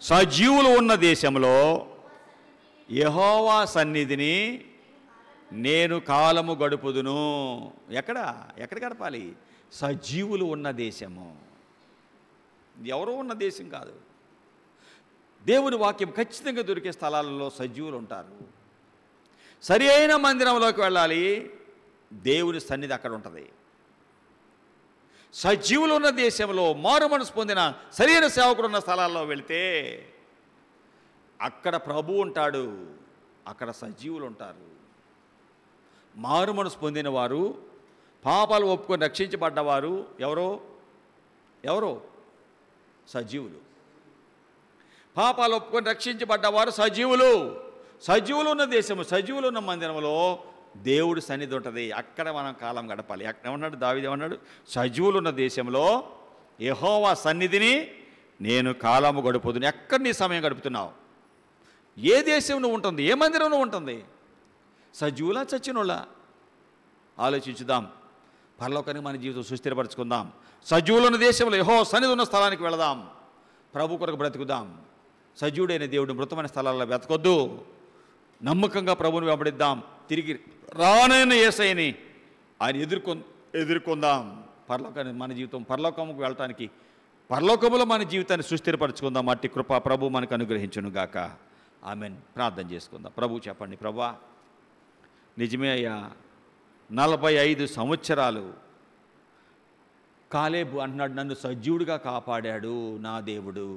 సజీవులు ఉన్న దేశంలో యెహోవా సన్నిధిని నేను కాలము గడుపుదును. ఎక్కడ గడపాలి? సజీవులు ఉన్న దేశము. ఎవరో ఉన్న దేశం కాదు. దేవుని వాక్యం ఖచ్చితంగా దొరికే స్థలాలలో సజీవులు ఉంటారు. సరి అయిన మందిరంలోకి వెళ్ళాలి. దేవుని సన్నిధి అక్కడ ఉంటుంది. సజీవులు ఉన్న దేశంలో మారు మనసు పొందిన సరైన సేవకుడు ఉన్న స్థలాల్లో వెళితే అక్కడ ప్రభు ఉంటాడు. అక్కడ సజీవులు ఉంటారు. మారు మనసు పొందిన వారు, పాపాలు ఒప్పుకొని రక్షించబడ్డవారు ఎవరో సజీవులు. పాపాలు ఒప్పుకొని రక్షించబడ్డవారు సజీవులు ఉన్న దేశము, సజీవులు ఉన్న మందిరంలో దేవుడి సన్నిధి ఉంటుంది. అక్కడ మనం కాలం గడపాలి. ఏమన్నాడు దావీదు? ఏమన్నాడు? సజీవులు ఉన్న దేశంలో యెహోవా సన్నిధిని నేను కాలము గడుపుదును. ఎక్కడ నీ సమయం గడుపుతున్నావు? ఏ దేశం నువ్వు ఉంటుంది? ఏ మందిరం నువ్వు ఉంటుంది? సజీవులా చచ్చినోళ్ళ? ఆలోచించుదాం. పరలోకానికి మన జీవితం సుస్థిరపరచుకుందాం. సజీవులు ఉన్న దేశంలో యెహోవా సన్నిధి ఉన్న స్థలానికి వెళదాం. ప్రభు కొరకు బ్రతుకుదాం. సజీవుడైన దేవుడు మృతమైన స్థలాల్లో వెతకొద్దు. నమ్మకంగా ప్రభువుని వెంబడిద్దాం. తిరిగి రానైన యేసయ్యని ఆయన ఎదుర్కొందాం. పరలోకానికి మన జీవితం, పరలోకముకు వెళ్ళటానికి, పరలోకములో మన జీవితాన్ని సుస్థిరపరచుకుందాం. అట్టి కృప ప్రభు మనకు అనుగ్రహించును గాక. ఆమెన్. ప్రార్థన చేసుకుందాం. ప్రభు చెప్పండి. ప్రభా, నిజమే అయ్యా, 45 సంవత్సరాలు కాలేబు అంటున్నాడు, నన్ను సజీవుడిగా కాపాడాడు నా దేవుడు.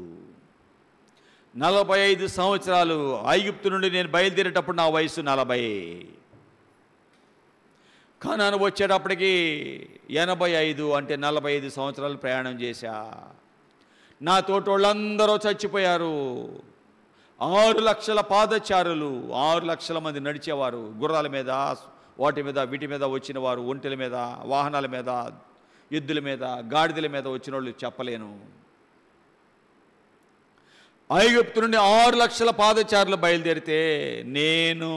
45 సంవత్సరాలు ఐగుప్తు నుండి నేను బయలుదేరేటప్పుడు నా వయసు 40. కానాను వచ్చేటప్పటికి 85, అంటే 45 సంవత్సరాలు ప్రయాణం చేశా. నా తోటోళ్ళందరూ చచ్చిపోయారు. 6 లక్షల పాదచారులు, 6 లక్షల మంది నడిచేవారు. గుర్రాల మీద, వాటి మీద, వీటి మీద వచ్చిన వారు, ఒంటెల మీద, వాహనాల మీద, ఎద్దుల మీద, గాడిదల మీద వచ్చిన వాళ్ళు చెప్పలేను. ఐగుప్తు నుండి 6 లక్షల పాదచారులు బయలుదేరితే నేను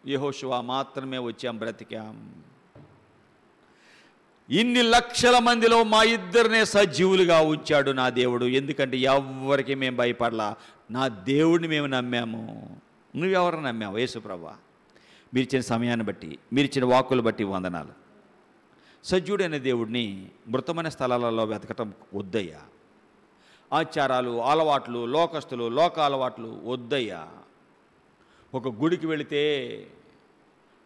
యెహోషువ మాత్రమే వచ్చాం, బ్రతికాం. ఇన్ని లక్షల మందిలో మా ఇద్దరినే సజీవులుగా ఉంచాడు నా దేవుడు. ఎందుకంటే ఎవరికి మేము భయపడలా. నా దేవుడిని మేము నమ్మాము. నువ్వెవరు నమ్మావు? యేసుప్రభువా. మీరిచ్చిన సమయాన్ని బట్టి, మీరిచ్చిన వాక్కులు బట్టి వందనాలు. సజీవుడైన దేవుడిని మృతమైన స్థలాలలో వెతకటం వద్దయ్యా. ఆచారాలు, అలవాట్లు, లోకస్తులు, లోక అలవాట్లు వద్దయ్యా. ఒక గుడికి వెళితే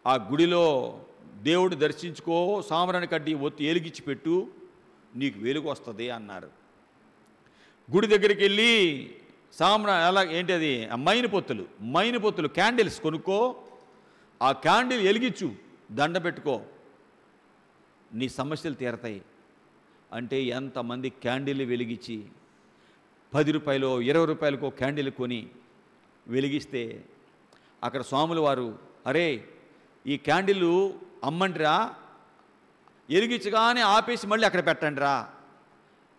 ఆ గుడిలో దేవుడిని దర్శించుకో, సాంబ్రాణి కడ్డీ ఒత్తి ఎలిగించి పెట్టు, నీకు వెలుగు వస్తుంది అన్నారు. గుడి దగ్గరికి వెళ్ళి అలా ఏంటి అది, మైని పొత్తులు క్యాండిల్స్ కొనుక్కో, ఆ క్యాండిల్ వెలిగించు, దండ పెట్టుకో, నీ సమస్యలు తీరతాయి అంటే ఎంతమంది క్యాండిల్ వెలిగించి 10 రూపాయలు 20 రూపాయలకో క్యాండిల్ కొని వెలిగిస్తే అక్కడ స్వాములు వారు, అరే ఈ క్యాండిల్ అమ్మండిరా, వెలిగించగానే ఆపేసి మళ్ళీ అక్కడ పెట్టండిరా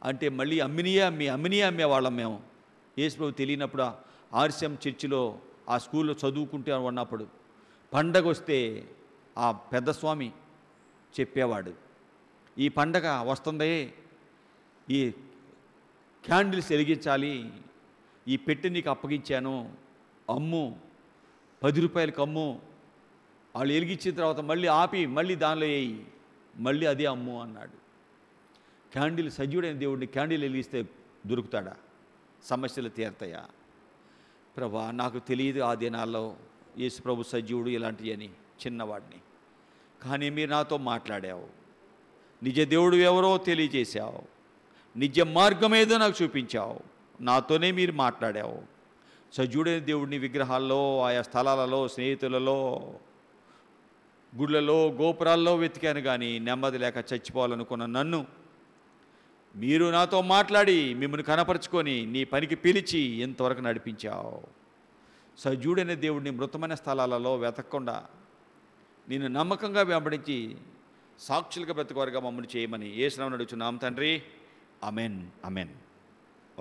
అంటే మళ్ళీ అమ్మినియే అమ్మేవాళ్ళం మేము. యేసుప్రభు తెలియనప్పుడు ఆర్సిఎం చర్చిలో ఆ స్కూల్లో చదువుకుంటూ ఉన్నప్పుడు పండగ వస్తే ఆ పెద్ద స్వామి చెప్పేవాడు, ఈ పండగ వస్తుంది, ఈ క్యాండిల్స్ వెలిగించాలి, ఈ పెట్టి నీకు అప్పగించాను, అమ్ము, 10 రూపాయలకి అమ్ము, వాళ్ళు వెలిగించిన తర్వాత మళ్ళీ ఆపి మళ్ళీ దానిలో వేయి, మళ్ళీ అదే అమ్ము అన్నాడు. క్యాండిల్, సజీవుడైన దేవుడిని క్యాండిల్ వెలిగిస్తే దొరుకుతాడా? సమస్యలు తీరతాయా? ప్రభా, నాకు తెలియదు ఆ దినాల్లో యేసు ప్రభు సజీవుడు ఇలాంటివి అని, చిన్నవాడిని. కానీ మీరు నాతో మాట్లాడావు, నిజ దేవుడు ఎవరో తెలియజేశావు, నిజ మార్గం ఏదో నాకు చూపించావు, నాతోనే మీరు మాట్లాడావు. సజీవుడైన దేవుడిని విగ్రహాల్లో, ఆయా స్థలాలలో, స్నేహితులలో, గుళ్ళలో, గోపురాల్లో వెతికాను. కానీ నెమ్మది లేక చచ్చిపోవాలనుకున్న నన్ను మీరు నాతో మాట్లాడి మిమ్మల్ని కనపరుచుకొని నీ పనికి పిలిచి ఇంతవరకు నడిపించావు. సజీవుడైన దేవుడిని మృతమైన స్థలాలలో వెతకకుండా నేను నమ్మకంగా వెంబడించి సాక్షులుగా బ్రతికవారుగా మమ్మల్ని చేయమని యేసునామమున అడుగుచున్నాం తండ్రి. Amen, amen.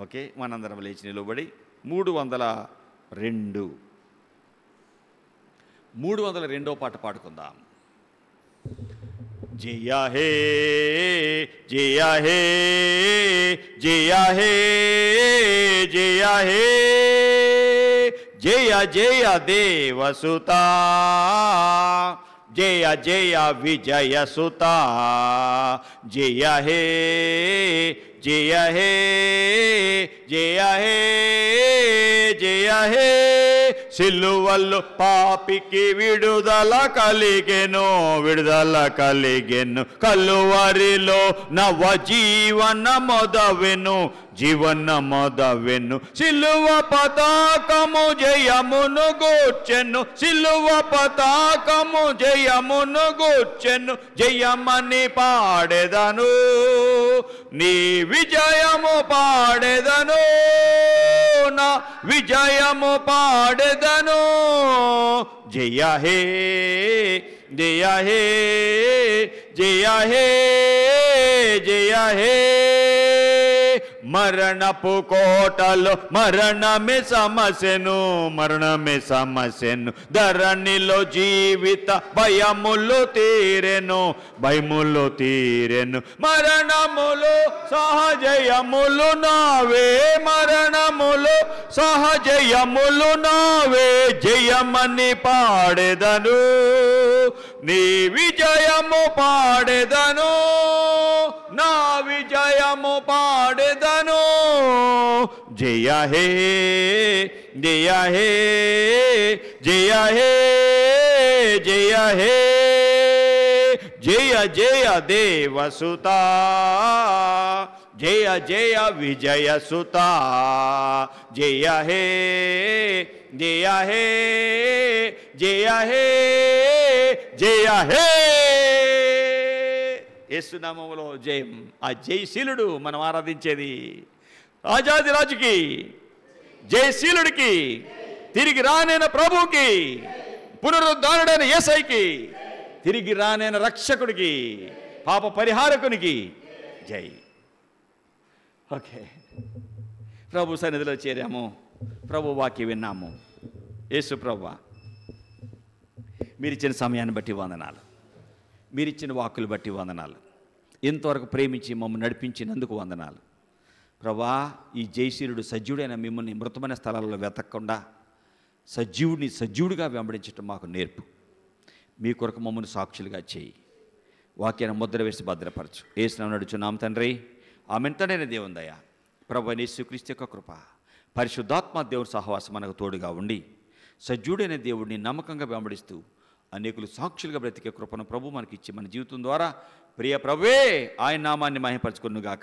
ఓకే, మనందరం లేచి నిలబడి 302వ పాట పాడుకుందాం. జయ హే జయ హే జయ హే జయ హే జయ జయ దేవసుతా జయ జయ విజయ సుతా జయ హే జయ హే జయ హే జయ హే. సిలువల్లో పాపికి విడుదల కలిగెను, విడుదల కలిగెను. కలువరిలో నవ జీవన మొదవెను, జీవన మొదవెను. సిలువ పతాకము జయమును గూర్చెను, సిలువ పతాకము జయమును గూర్చెను. జయమని పాడెదను, నీ విజయము పాడెదను, నా విజయము పాడెదను. జయ హే జయ హే జయ హే జయ హే. మరణపు కోటలో మరణమే సమస్యను, మరణమే సమస్యను. ధరణిలో జీవిత భయములు తీరెను, భయములు తీరెను. మరణములు సహజయములు నావే, మరణములు సహజయములు నావే. జయమని పాడెదను, నీ విజయము పాడెదను, నా విజయము పాడెదను. జయ హే జయ హే జయ హే జయ హే జయ జయ దేవసుతా జయ జయ విజయ సుతా జయ హే జయ హే జయ హే జయ హే. యేసునామములో జయం. ఆ జయశీలుడు మనం ఆరాధించేది. రాజాదిరాజుకి, జయశీలుడికి, తిరిగి రానైన ప్రభువుకి, పునరుద్ధానుడైన యేసయ్యకి, తిరిగి రానైన రక్షకుడికి, పాప పరిహారకునికి జై. ఓకే, ప్రభు సన్నిధిలో చేరాము, ప్రభు వాక్యం విన్నాము. యేసు ప్రభువా, మీరిచ్చిన సమయాన్ని బట్టి వందనాలు, మీరిచ్చిన వాక్కులు బట్టి వందనాలు, ఇంతవరకు ప్రేమించి మమ్మల్ని నడిపించినందుకు వందనాలు. ప్రభా, ఈ జయశీలుడు సజీవుడైన మిమ్మల్ని మృతమైన స్థలాల్లో వెతకకుండా సజీవుడిని సజీవుడిగా వెంబడించడం మాకు నేర్పు. మీ కొరకు మమ్మల్ని సాక్షులుగా చేయి. వాక్యాన్ని ముద్ర వేసి భద్రపరచు. యేసునామమున అడుగుచున్నాం తండ్రి, ఆమేన్. తండ్రైన దేవుని దయ, ప్రభువైన యేసుక్రీస్తు యొక్క కృప, పరిశుద్ధాత్మ దేవుని సహవాసం మనకు తోడుగా ఉండి సజీవుడైన దేవుడిని నమ్మకంగా వెంబడిస్తూ అనేకులు సాక్షులుగా బ్రతికే కృపను ప్రభు మనకిచ్చి మన జీవితం ద్వారా ప్రియ ప్రభువే ఆయన నామాన్ని మహిమపరచుకొనుగాక.